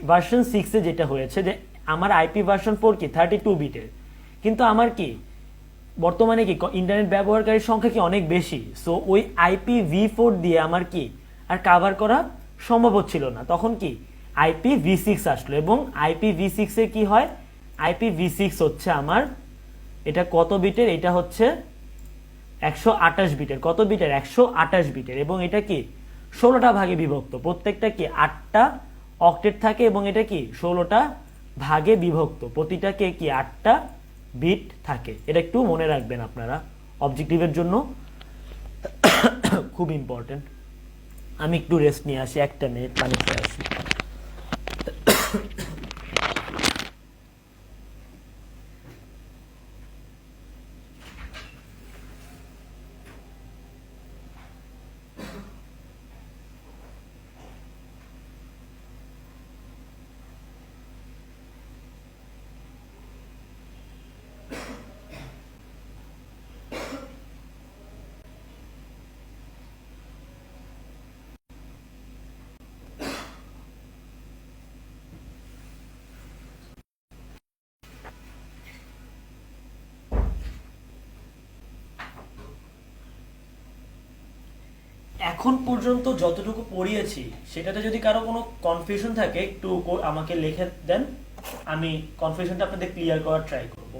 ভার্সন 6 এ যেটা হয়েছে যে আমার আইপি ভার্সন 4 কি 32 বিটের, কিন্তু আমার কি বর্তমানে কি ইন্টারনেট ব্যবহারকারীর সংখ্যা কি অনেক বেশি। সো ওই IPv4 দিয়ে আমার কি আর কভার করা সম্ভব হচ্ছিল না, তখন কি IPv6 আসলো। এবং IPv6 এ কি হয়, IPv6 হচ্ছে আমার এটা কত বিটের, এটা হচ্ছে 128 বিটের। কত বিটের 128 বিটের, এবং এটা কি 16টা ভাগে বিভক্ত, প্রত্যেকটা কি 8টা অক্টেট থাকে এবং এটা কি 16টা ভাগে বিভক্ত, প্রতিটাকে কি 8টা বিট থাকে। এটা একটু মনে রাখবেন আপনারা অবজেক্টিভের জন্য, খুব ইম্পর্টেন্ট। আমি একটু রেস্ট নিয়ে আসি, 1 মিনিট পানি খেয়ে আসি। এখন পর্যন্ত যতটুকু পড়িয়েছি সেটাতে যদি কারো কোনো কনফিউশন থাকে একটু আমাকে লিখে দেন, আমি কনফিউশনটা আপনাদের ক্লিয়ার করার ট্রাই করব।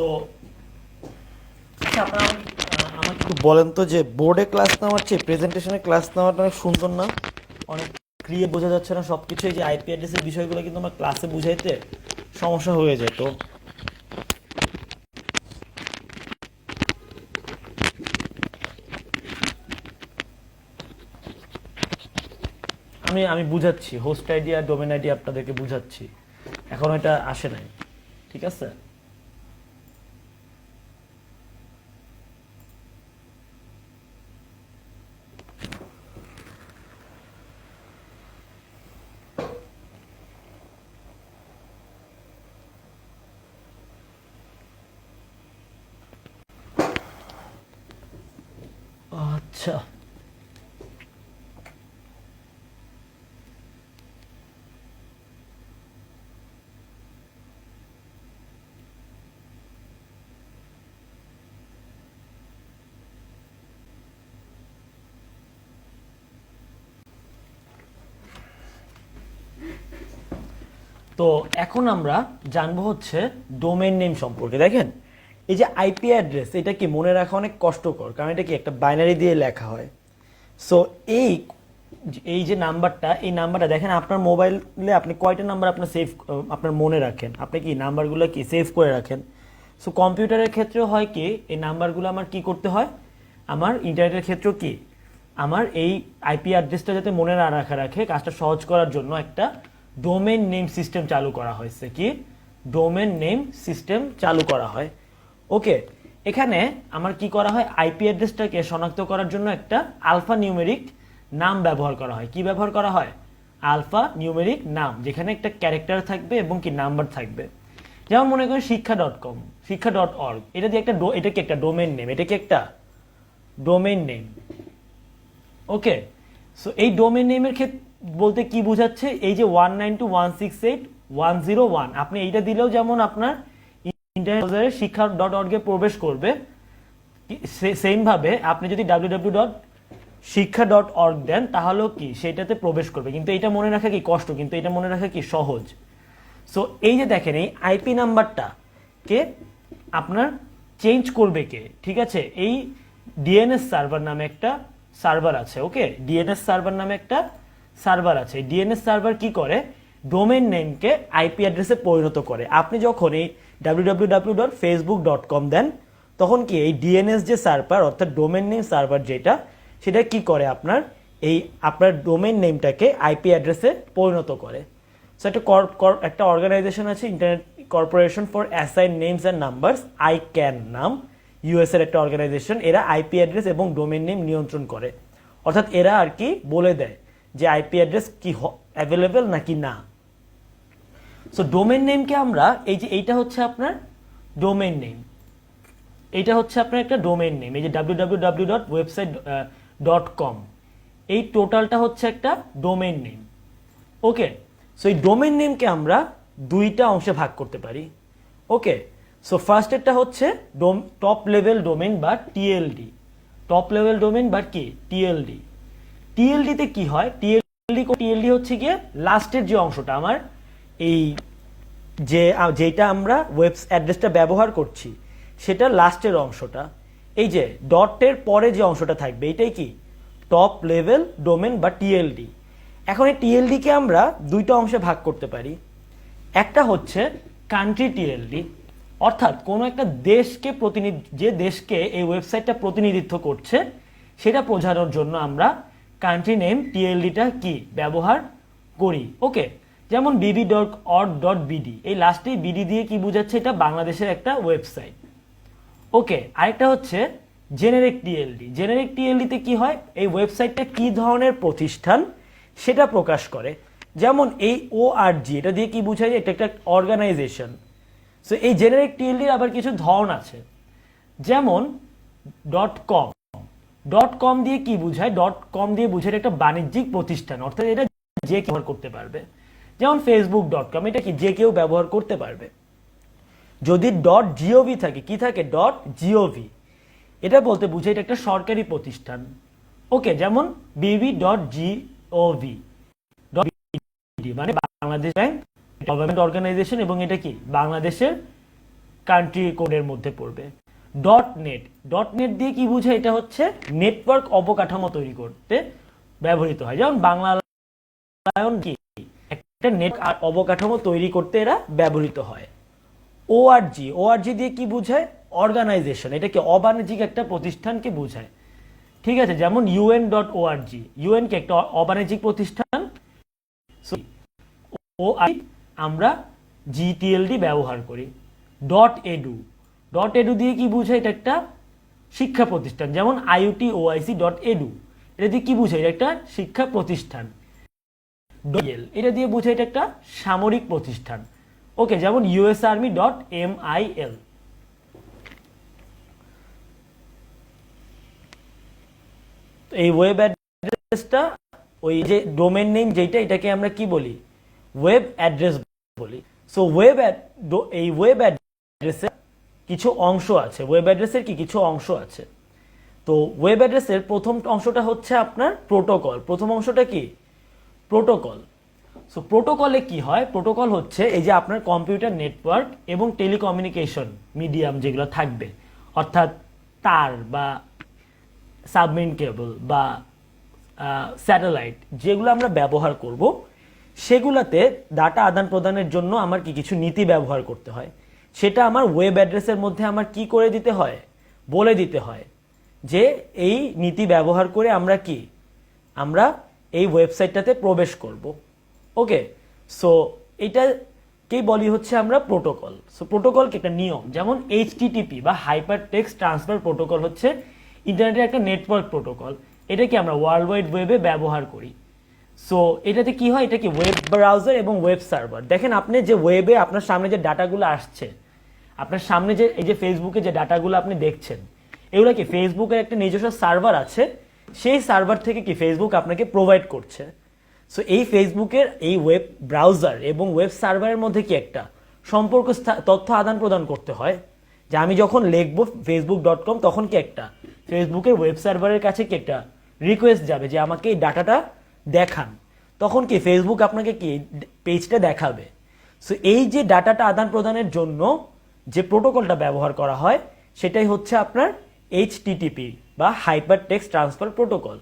তো আচ্ছা, আপনারা আমাকে একটু বলেন তো যে বোর্ডে ক্লাস নেওয়ার চেয়ে প্রেজেন্টেশনে ক্লাস নেওয়াটা অনেক সুন্দর না? অনেক ক্লিয়ার বোঝা যাচ্ছে না সব কিছু? এই যে আইপি অ্যাড্রেসের বিষয়গুলো কিন্তু আমার ক্লাসে বুঝাইতে সমস্যা হয়ে যায়। তো আমি আমি বুঝাচ্ছি, হোস্ট আইডি আর ডোমেন আইডি আপনাদেরকে বুঝাচ্ছি, এখন এটা আসে নাই, ঠিক আছে? আচ্ছা, তো এখন আমরা জানবো হচ্ছে ডোমেইন নেম সম্পর্কে। দেখেন, এই যে আইপি অ্যাড্রেস, এটা কি মনে রাখা অনেক কষ্টকর, কারণ এটা কি একটা বাইনারি দিয়ে লেখা হয়। সো এই এই যে নাম্বারটা, এই নাম্বারটা দেখেন আপনার মোবাইলে আপনি কয়টা নাম্বার আপনার সেভ, আপনার মনে রাখেন, আপনি কি নাম্বারগুলো কি সেভ করে রাখেন? সো কম্পিউটারের ক্ষেত্রেও হয় কি, এই নাম্বারগুলো আমার কি করতে হয়, আমার ইন্টারনেটের ক্ষেত্রেও কি, আমার এই আইপি অ্যাড্রেসটা যাতে মনে না রাখে কাজটা সহজ করার জন্য একটা ডোমেন নেম সিস্টেম চালু করা হয়েছে। কি ডোমেন নেম সিস্টেম চালু করা হয়? ওকে, এখানে আমার কি করা হয়, আইপি অ্যাড্রেসটাকে শনাক্ত করার জন্য একটা আলফা নিউমেরিক নাম ব্যবহার করা হয়। কি ব্যবহার করা হয়? আলফা নিউমেরিক নাম, যেখানে একটা ক্যারেক্টার থাকবে এবং কি নাম্বার থাকবে। যেমন মনে করেন শিক্ষা.com, শিক্ষা.org, এটা দিয়ে একটা এটা কি একটা ডোমেন নেম, এটা কি একটা ডোমেন নেম। ওকে, সো এই ডোমেন নেমের ক্ষেত্রে বলতে কি বোঝাচ্ছে, এই যে 192.168.101, আপনি এইটা দিলেও যেমন আপনার ইন্টারনেট শিক্ষা.org এ প্রবেশ করবে, সেম ভাবে আপনি যদি www.শিক্ষা.org দেন তাহলেও কি সেটাতে প্রবেশ করবে। কিন্তু এটা মনে রাখা কি কষ্ট, কিন্তু এটা মনে রাখা কি সহজ। সো এই যে দেখেন, এই আইপি নাম্বারটা কে আপনার চেঞ্জ করবে কে, ঠিক আছে? এই ডিএনএস সার্ভার নামে একটা সার্ভার আছে। ওকে, ডিএনএস সার্ভার নামে একটা সার্ভার আছে। ডিএনএস সার্ভার কি করে, ডোমেন নেমকে আইপি অ্যাড্রেসে পরিণত করে। আপনি যখন এই www.facebook.com দেন তখন কি এই ডিএনএস যে সার্ভার, অর্থাৎ ডোমেন নেম সার্ভার যেটা, সেটা কি করে আপনার এই আপনার ডোমেন নেমটাকে আইপি অ্যাড্রেসে পরিণত করে। সো একটা অর্গানাইজেশন আছে, internet corporation for assign names and numbers, ICANN নাম, ইউএস এর একটা অর্গানাইজেশন। এরা আইপি অ্যাড্রেস এবং ডোমেন নেম নিয়ন্ত্রণ করে, অর্থাৎ এরা আর কি বলে দেয় যে আইপি অ্যাড্রেস কি অ্যাভেলেবেল নাকি না। সো ডোমেন নেমকে আমরা এই যে এইটা হচ্ছে আপনার ডোমেন নেম, এইটা হচ্ছে আপনার একটা ডোমেন নেম, এই যে www.website.com, এই টোটালটা হচ্ছে একটা ডোমেন নেম। ওকে, সো এই ডোমেন নেমকে আমরা দুইটা অংশে ভাগ করতে পারি। ওকে, সো ফার্স্টেরটা হচ্ছে টপ লেভেল ডোমেন বা টিএলডি। টপ লেভেল ডোমেন বা কি টিএলডি। টিএলডিতে কি হয়, টিএলডি হচ্ছে গিয়ে লাস্টের যে অংশটা আমার এই যেটা আমরা ওয়েব অ্যাড্রেসটা ব্যবহার করছি সেটা লাস্টের অংশটা, এই যে ডটের পরে যে অংশটা থাকবে এটাই কি টপ লেভেল ডোমেন বা টিএলডি। এখন এই টিএলডিকে আমরা দুইটা অংশে ভাগ করতে পারি। একটা হচ্ছে কান্ট্রি টিএলডি, অর্থাৎ কোনো একটা দেশকে যে দেশকে এই ওয়েবসাইটটা প্রতিনিধিত্ব করছে সেটা বোঝানোর জন্য আমরা কান্ট্রি নেম টিএলডিটা কি ব্যবহার করি। ওকে, যেমন bb.org.bd, এই লাস্টে বিডি দিয়ে কি বোঝাচ্ছে, এটা বাংলাদেশের একটা ওয়েবসাইট। ওকে, আরেকটা হচ্ছে জেনেরিক টিএলডি। জেনেরিক টিএলডিতে কি হয়, এই ওয়েবসাইটটা কি ধরনের প্রতিষ্ঠান সেটা প্রকাশ করে। যেমন এই ORG, এটা দিয়ে কি বোঝায়, এটা একটা অর্গানাইজেশন। সো এই জেনারিক টিএলডির আবার কিছু ধরন আছে, যেমন .com। .com দিয়ে কি বোঝায়, .com দিয়ে বোঝায় একটা বাণিজ্যিক প্রতিষ্ঠান, অর্থাৎ এটা যে কেউ ব্যবহার করতে পারবে। যেমন facebook.com, এটা কি যে কেউ ব্যবহার করতে পারবে। যদি .gov থাকে, কি থাকে .gov, এটা বলতে বোঝায় এটা একটা সরকারি প্রতিষ্ঠান। ওকে, যেমন bb.gov, মানে বাংলাদেশ ব্যাংক গভর্নমেন্ট অর্গানাইজেশন, এবং এটা কি বাংলাদেশের কান্ট্রি কোডের মধ্যে পড়বে। .net দিয়ে কি বোঝায়, এটা হচ্ছে নেটওয়ার্ক অবকাঠামো তৈরি করতে ব্যবহৃত হয়। যেমন বাংলায়ন কি একটা নেট অবকাঠামো তৈরি করতে এরা ব্যবহৃত হয়। ORG দিয়ে কি বোঝায়, অর্গানাইজেশন, এটা কি অবাণিজ্যিক একটা প্রতিষ্ঠানকে বোঝায়। ঠিক আছে, যেমন UN.org, UN কি একটা অবাণিজ্যিক প্রতিষ্ঠান। আমরা GTLD ব্যবহার করি। .edu দিয়ে কি বোঝায়, এটা একটা শিক্ষা প্রতিষ্ঠান। যেমন IUTOIC.edu, এটা দিয়ে কি বোঝায়, এটা একটা শিক্ষা প্রতিষ্ঠান। এটা দিয়ে বোঝায় এটা একটা সামরিক প্রতিষ্ঠান। ওকে, যেমন USArmy.mil। এই ওয়েব অ্যাড্রেসটা, ওই যে ডোমেন নেম যেটা, এটাকে আমরা কি বলি, ওয়েব অ্যাড্রেস বলি। সো এই ওয়েব অ্যাড্রেসের কিছু অংশ আছে, ওয়েব অ্যাড্রেসের কি কিছু অংশ আছে। তো ওয়েব অ্যাড্রেসের প্রথম অংশটা হচ্ছে আপনার প্রোটোকল। প্রথম অংশটা কি প্রোটোকল। সো প্রোটোকলে কি হয়, প্রোটোকল হচ্ছে এই যে আপনার কম্পিউটার নেটওয়ার্ক এবং টেলিকমিউনিকেশন মিডিয়াম যেগুলো থাকবে, অর্থাৎ তার বা সাবমেরিন কেবল বা স্যাটেলাইট যেগুলো আমরা ব্যবহার করব, সেগুলাতে ডাটা আদান প্রদানের জন্য আমার কি কিছু নীতি ব্যবহার করতে হয়। সেটা আমার ওয়েব অ্যাড্রেসের মধ্যে আমার কি করে দিতে হয়, বলে দিতে হয় যে এই নীতি ব্যবহার করে আমরা এই ওয়েবসাইটটাতে প্রবেশ করব। ওকে, সো এইটাকেই বলি হচ্ছে আমরা প্রোটোকল। সো প্রোটোকল কি একটা নিয়ম, যেমন HTTP বা হাইপার টেক্সট ট্রান্সফার প্রোটোকল হচ্ছে ইন্টারনেটের একটা নেটওয়ার্ক প্রোটোকল। এটা কি আমরা ওয়ার্ল্ড ওয়াইড ওয়েবে ব্যবহার করি। সো এটাতে কি হয়, এটা কি ওয়েব ব্রাউজার এবং ওয়েব সার্ভার। দেখেন আপনি যে ওয়েবে আপনার সামনে যে ডাটাগুলো আসছে, আপনার সামনে যে এই যে ফেসবুকে যে ডাটাগুলো আপনি দেখছেন, এগুলো কি ফেসবুকের একটা নিজস্ব সার্ভার আছে, সেই সার্ভার থেকে কি ফেসবুক আপনাকে প্রোভাইড করছে। সো এই ফেসবুকের এই ওয়েব ব্রাউজার এবং ওয়েব সার্ভারের মধ্যে কি একটা সম্পর্ক, তথ্য আদান প্রদান করতে হয়। যে আমি যখন লিখবো facebook.com, তখন কি একটা ফেসবুকের ওয়েব সার্ভারের কাছে কি একটা রিকোয়েস্ট যাবে যে আমাকে এই ডাটাটা দেখান, তখন কি ফেসবুক আপনাকে কি পেজটা দেখাবে। সো এই যে ডাটাটা আদান প্রদানের জন্য যে প্রোটোকলটা ব্যবহার করা হয়, সেটাই হচ্ছে আপনার HTTP বা হাইপার টেক্সট ট্রান্সফার প্রোটোকল।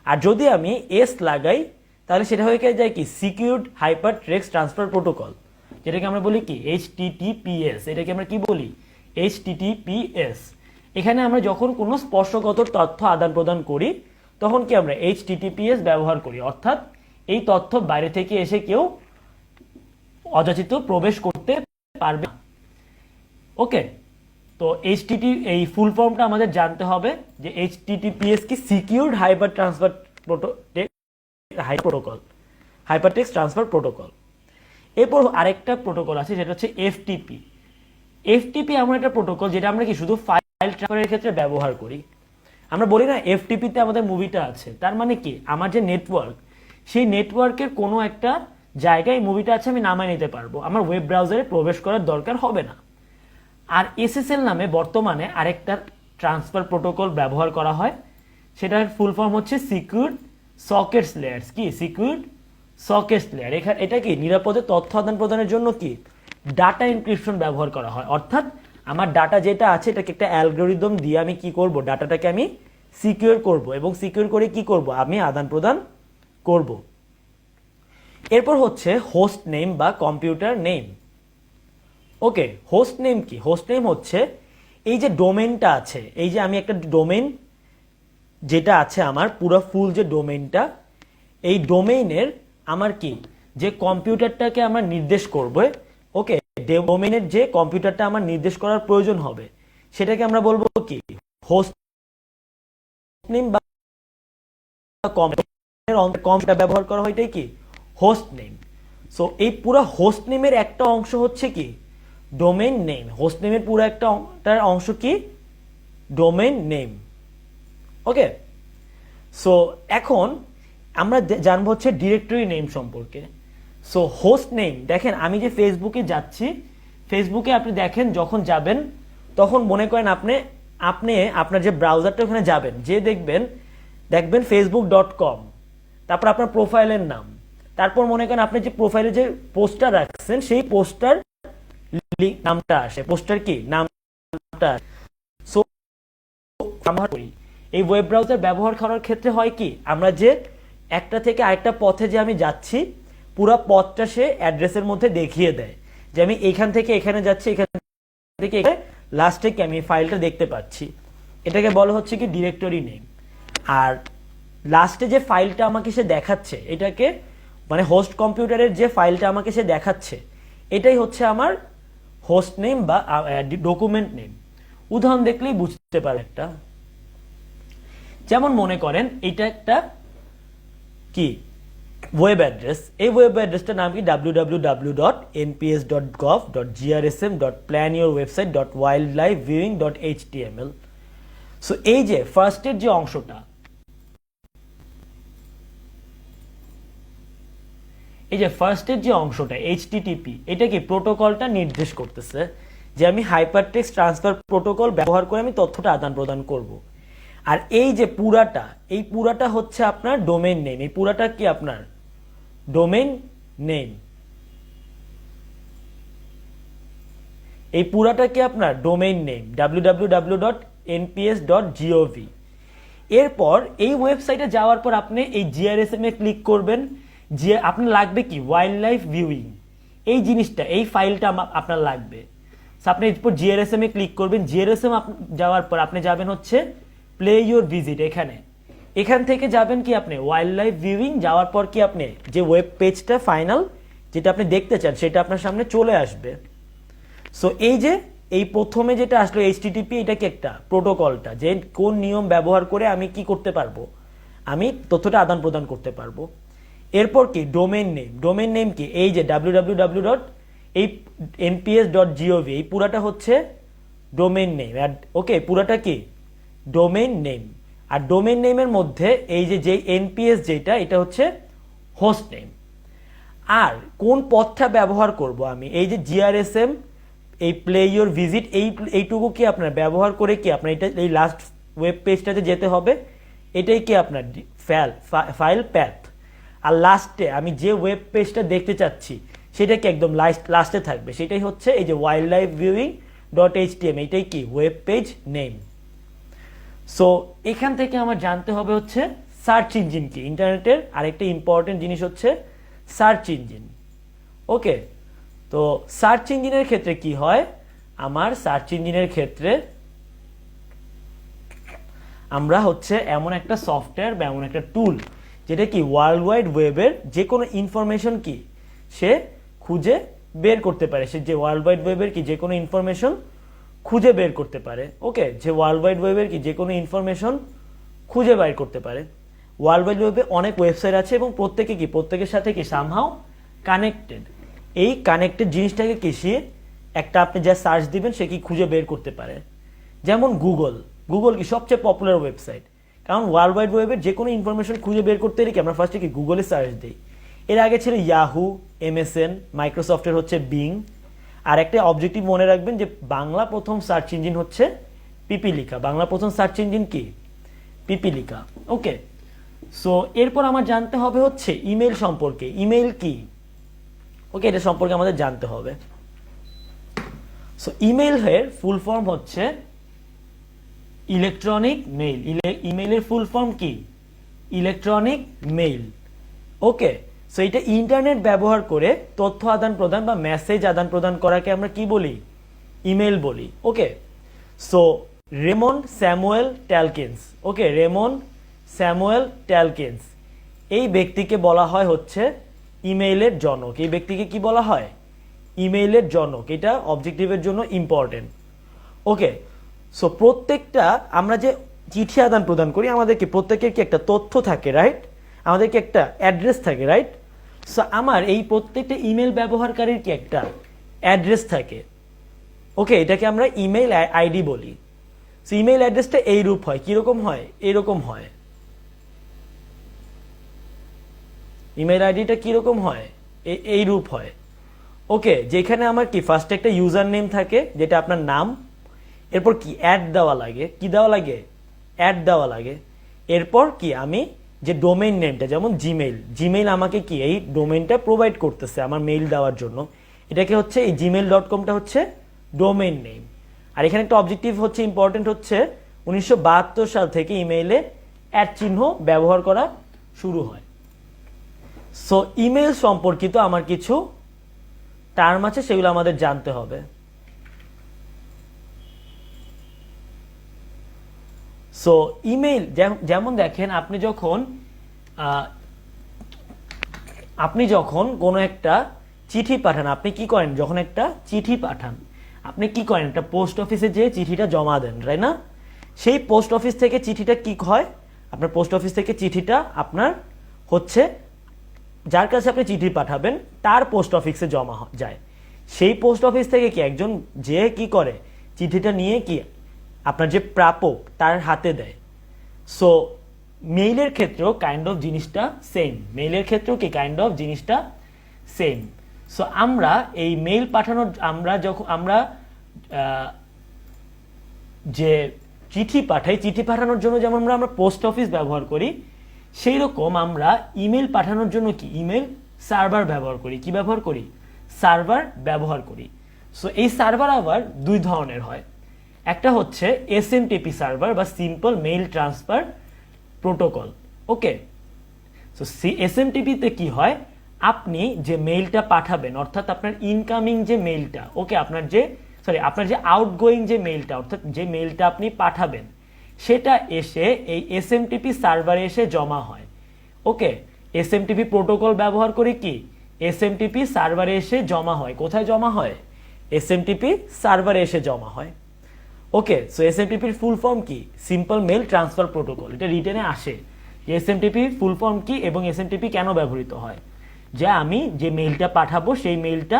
আর যদি আমি এস লাগাই, তাহলে সেটা হয়ে যায় কি secured hyper text transfer protocol, যেটাকে আমরা বলি কি HTTPS। এটাকে আমরা কি বলি, HTTPS। এখানে আমরা যখন কোনো স্পর্শগত তথ্য আদান প্রদান করি, তখন কি আমরা HTTPS ব্যবহার করি, অর্থাৎ এই তথ্য বাইরে থেকে এসে কেউ অযাচিত প্রবেশ করতে পারবে না। ওকে, তো এই ফুল ফর্মটা আমাদের জানতে হবে যে HTTPS কি secured hyper transfer protocol, hyper text transfer protocol. এরপর আরেকটা প্রোটোকল আছে, যেটা হচ্ছে FTP। FTP এমন একটা প্রোটোকল যেটা আমরা কি শুধু ফাইল ট্রান্সফারের ক্ষেত্রে ব্যবহার করি। আমরা বলি না FTP তে আমাদের মুভিটা আছে, তার মানে কি আমার যে নেটওয়ার্ক, সেই নেটওয়ার্কের কোনো একটা জায়গায় মুভিটা আছে আমি নামায় নিতে পারবো, আমার ওয়েব ব্রাউজারে প্রবেশ করার দরকার হবে না। আর এসএসএল নামে বর্তমানে আরেকটা ট্রান্সফার প্রোটোকল ব্যবহার করা হয়, সেটার ফুল ফর্ম হচ্ছে সিকিউর সকেটস লেয়ার্স। কি সিকিউর সকেটস লেয়ার? এটা কি নিরাপদে তথ্য আদান প্রদানের জন্য কি ডাটা এনক্রিপশন ব্যবহার করা হয়। অর্থাৎ আমার ডাটা যেটা আছে এটাকে একটা অ্যালগোরিদম দিয়ে আমি কি করব, ডাটাটাকে আমি সিকিউর করব, এবং সিকিউর করে কি করব, আমি আদান প্রদান করব। এরপর হচ্ছে হোস্ট নেম বা কম্পিউটার নেম। ওকে, হোস্ট নেম কি? হোস্ট নেম হচ্ছে এই যে ডোমেনটা আছে, এই যে আমি একটা ডোমেন যেটা আছে আমার পুরো ফুল যে ডোমেইনটা, এই ডোমেইনের আমার কি যে কম্পিউটারটাকে আমরা নির্দেশ করব, ওকে, ডোমেইনের যে কম্পিউটারটা আমার নির্দেশ করার প্রয়োজন হবে সেটাকে আমরা বলবো কি হোস্ট নেম বা কম্পিউটার ব্যবহার করা হয় এটাই কি হোস্ট নেম। সো এই পুরো হোস্ট নেমের একটা অংশ হচ্ছে কি ডোমেইন নেম। হোস্ট নেমের পুরো একটা অংশ কি ডোমেইন নেম। ওকে, সো এখন আমরা জানবো হচ্ছে ডিরেক্টরি নেম সম্পর্কে। সো হোস্ট নেম, দেখেন আমি যে ফেসবুকে যাচ্ছি, ফেসবুকে আপনি দেখেন যখন যাবেন তখন মনে করেন আপনি আপনার যে ব্রাউজারটা ওখানে যাবেন, যে দেখবেন facebook.com, তারপর আপনার প্রোফাইলের নাম, তারপর মনে করেন আপনি যে প্রোফাইলে যে পোস্টার রাখছেন সেই পোস্টার নামটা আসে, পোস্টার কি নামটা। সো আমরা করি এই ওয়েব ব্রাউজার ব্যবহার করার ক্ষেত্রে হয় কি, আমরা যে একটা থেকে আরেকটা পথে যে আমি যাচ্ছি পুরো পথটা সে অ্যাড্রেসের মধ্যে দেখিয়ে দেয়, যে আমি এখান থেকে এখানে যাচ্ছি, এখান থেকে লাস্টে কি আমি ফাইলটা দেখতে পাচ্ছি। এটাকে বলা হচ্ছে কি ডিরেক্টরি নেম। আর লাস্টে যে ফাইলটা আমাকে সে দেখাচ্ছে, এটাকে মানে হোস্ট কম্পিউটারের যে ফাইলটা আমাকে সে দেখাচ্ছে, এটাই হচ্ছে আমার হোস্ট নেম বা ডকুমেন্ট নেম। উদাহরণ দেখলেই বুঝতে পারে একটা, যেমন মনে করেন এটা একটা কি ওয়েব অ্যাড্রেস, এই ওয়েব অ্যাড্রেসটার নাম কি www.nps.gov.grSM.planyourwebsite.wildlifeviewing.html। সো এই যে ফার্স্টের যে অংশটা, এই যে ফার্স্টের যে অংশটা HTTP, এটা কি প্রোটোকলটা নির্দেশ করতেছে যে আমি হাইপারটেক্সট ট্রান্সফার প্রোটোকল ব্যবহার করে আমি তথ্যটা আদান প্রদান করব। আর এই যে পুরাটা হচ্ছে আপনার ডোমেইন নেম। এই পুরাটা কি আপনার ডোমেইন নেম, এই পুরাটা কি আপনার ডোমেইন নেম www.nps.gov। এরপর এই ওয়েবসাইটে যাওয়ার পর আপনি এই GRSM এ ক্লিক করবেন, যে আপনার লাগবে কি ওয়াইল্ড লাইফ ভিউইং, এই জিনিসটা, এই ফাইলটা আপনার লাগবে। আপনি এরপর GRSM এ ক্লিক করবেন, GRSM যাওয়ার পর আপনি যাবেন হচ্ছে প্লে ইউর ভিজিট, এখান থেকে যাবেন কি আপনি ওয়াইল্ড লাইফ ভিউইং, যাওয়ার পর কি আপনি যে ওয়েব পেজটা ফাইনাল যেটা আপনি দেখতে চান সেটা আপনার সামনে চলে আসবে। সো এই যে এই প্রথমে যেটা আসলো HTTP, এটা কি একটা প্রোটোকলটা, যে কোন নিয়ম ব্যবহার করে আমি কি করতে পারবো, আমি তথ্যটা আদান প্রদান করতে পারবো। এরপর কি ডোমেইন নেম, ডোমেইন নেম কি এই যে www.nps.gov, এই পুরাটা হচ্ছে ডোমেইন নেম। ওকে, পুরাটা কি ডোমেইন নেম। আর ডোমেইন নেমের মধ্যে এই যে NPS যেটা, এটা হচ্ছে হোস্ট নেম। আর কোন পথটা ব্যবহার করব আমি, এই যে GRSM, এই প্লে ইউর ভিজিট, এইটুকু কি আপনার ব্যবহার করে কি আপনার এটা এই লাস্ট ওয়েব পেজটাতে যেতে হবে, এটাই কি আপনার ফাইল প্যাথ। আর লাস্টে আমি যে ওয়েব পেজটা দেখতে চাচ্ছি সেটা কি একদম লাস্টে থাকবে, সেটাই হচ্ছে এই যে wildlifeviewing.html, এটাই কি ওয়েব পেজ নেম। সো এখান থেকে আমার জানতে হবে হচ্ছে সার্চ ইঞ্জিন কি। ইন্টারনেটের আরেকটা ইম্পর্টেন্ট জিনিস হচ্ছে সার্চ ইঞ্জিন। ওকে, তো সার্চ ইঞ্জিনের ক্ষেত্রে কি হয়, আমার সার্চ ইঞ্জিনের ক্ষেত্রে আমরা হচ্ছে এমন একটা সফটওয়্যার বা এমন একটা টুল যেটা কি ওয়ার্ল্ড ওয়াইড ওয়েবের যে কোনো ইনফরমেশন কি সে খুঁজে বের করতে পারে, সে যে ওয়ার্ল্ড ওয়াইড ওয়েবের কি যে কোনো ইনফরমেশন খুঁজে বের করতে পারে। ওকে, যে ওয়ার্ল্ড ওয়াইড ওয়েবের কি যে কোনো ইনফরমেশন খুঁজে বের করতে পারে। ওয়ার্ল্ড ওয়াইড ওয়েবে অনেক ওয়েবসাইট আছে এবং প্রত্যেকের সাথে কি সামহাও কানেক্টেড। এই কানেক্টেড জিনিসটাকে কি সে একটা আপনি যা সার্চ দিবেন সে কি খুঁজে বের করতে পারে। যেমন গুগল কি সবচেয়ে পপুলার ওয়েবসাইট, কারণ ওয়ার্ল্ড ওয়াইড ওয়েবের যে কোনো ইনফরমেশন খুঁজে বের করতে হলে কি আমরা ফার্স্টে কি গুগলে সার্চ দিই। এর আগে ছিল ইয়াহু, এমএসএন, মাইক্রোসফটের হচ্ছে বিং। আর একটা অবজেক্টিভ মনে রাখবেন যে বাংলা প্রথম সার্চ ইঞ্জিন হচ্ছে পিপিলিকা। বাংলা প্রথম সার্চ ইঞ্জিন কি? পিপিলিকা। ওকে, সো এরপর আমার জানতে হবে হচ্ছে ইমেল সম্পর্কে। ইমেল কি? ওকে, এটা সম্পর্কে আমাদের জানতে হবে। সো ইমেল এর ফুল ফর্ম হচ্ছে ইলেকট্রনিক মেইল। ইমেইলের ফুল ফর্ম কি? Electronic mail. ওকে, সো এটা ইন্টারনেট ব্যবহার করে তথ্য আদান প্রদান বা মেসেজ আদান প্রদান করাকে আমরা কি বলি? ইমেল বলি। ওকে, সো রেমন্ড স্যামুয়েল ট্যালকিন্স, ওকে, রেমন্ড স্যামুয়েল ট্যালকিন্স, এই ব্যক্তিকে বলা হয় হচ্ছে ইমেইলের জনক। এই ব্যক্তিকে কি বলা হয়? ইমেইলের জনক। এটা অবজেক্টিভের জন্য ইম্পর্টেন্ট। ওকে, সো প্রত্যেকটা আমরা যে চিঠি আদান প্রদান করি আমাদেরকে প্রত্যেকের কি একটা তথ্য থাকে, রাইট? আমাদেরকে একটা অ্যাড্রেস থাকে, রাইট? সো আমার এই প্রত্যেকটা ইমেল ব্যবহারকারীর কি একটা অ্যাড্রেস থাকে। ওকে, এটাকে আমরা ইমেল আইডি বলি। সো ইমেল অ্যাড্রেসটা এই রূপ হয়। কিরকম হয়? এরকম হয়। ইমেল আইডিটা কিরকম হয়? এই রূপ হয়। ওকে, যেখানে আমার কি ফার্স্টে একটা ইউজার নেম থাকে যেটা আপনার নাম, এরপর কি অ্যাড দেওয়া লাগে। কি দেওয়া লাগে? অ্যাড দেওয়া লাগে। এরপর কি আমি যে ডোমেইন নেমটা, যেমন জিমেইল, জিমেইল আমাকে কি এই ডোমেইনটা প্রোভাইড করতেছে আমার মেইল দেওয়ার জন্য। এটাকে হচ্ছে এই gmail.comটা হচ্ছে ডোমেইন নেম। আর এখানে একটা অবজেক্টিভ হচ্ছে ইম্পর্টেন্ট হচ্ছে 1972 সাল থেকে ইমেইলে অ্যাট চিহ্ন ব্যবহার করা শুরু হয়। সো ইমেল সম্পর্কিত আমার কিছু টার্ম আছে, সেগুলো আমাদের জানতে হবে। সো ইমেইল যেমন দেখেন, আপনি যখন কোনো একটা চিঠি পাঠান, আপনি কি করেন? যখন একটা চিঠি পাঠান আপনি কি করেন? একটা পোস্ট অফিসে যেয়ে চিঠিটা জমা দেন, তাই না? সেই পোস্ট অফিস থেকে চিঠিটা কি হয়? আপনার পোস্ট অফিস থেকে চিঠিটা আপনার হচ্ছে যার কাছে আপনি চিঠি পাঠাবেন তার পোস্ট অফিসে জমা যায়। সেই পোস্ট অফিস থেকে কি একজন যে কি করে চিঠিটা নিয়ে কি আপনার যে প্রাপক তার হাতে দেয়। সো মেইলের ক্ষেত্রেও কাইন্ড অফ জিনিসটা সেম। মেইলের ক্ষেত্রেও কি কাইন্ড অফ জিনিসটা সেম। সো আমরা এই মেইল পাঠানোর আমরা যে চিঠি পাঠাই, চিঠি পাঠানোর জন্য যেমন আমরা পোস্ট অফিস ব্যবহার করি, সেই রকম আমরা ইমেল পাঠানোর জন্য কি ইমেল সার্ভার ব্যবহার করি। কি ব্যবহার করি? সার্ভার ব্যবহার করি। সো এই সার্ভার আবার দুই ধরনের হয়। একটা হচ্ছে এসএমটিপি সার্ভার বা সিম্পল মেইল ট্রান্সফার প্রোটোকল। ওকে, সো এসএমটিপিতে কি হয়? আপনি যে মেইলটা পাঠাবেন, অর্থাৎ আপনার ইনকামিং যে মেইলটা, ওকে, আপনার যে আউটগোয়িং যে মেইলটা, অর্থাৎ যে মেইলটা আপনি পাঠাবেন সেটা এসে এই এসএমটিপি সার্ভারে এসে জমা হয়। ওকে, এসএমটিপি প্রোটোকল ব্যবহার করে কি এসএমটিপি সার্ভারে এসে জমা হয়। কোথায় জমা হয়? এসএমটিপি সার্ভারে এসে জমা হয়। ওকে, সো এসএমটিপির ফুল ফর্ম কি? Simple mail transfer protocol. এটা রিটেনে আসে যে এসএমটিপি ফুল ফর্ম কি এবং এসএমটিপি কেন ব্যবহৃত হয়। যে আমি যে মেইলটা পাঠাবো সেই মেইলটা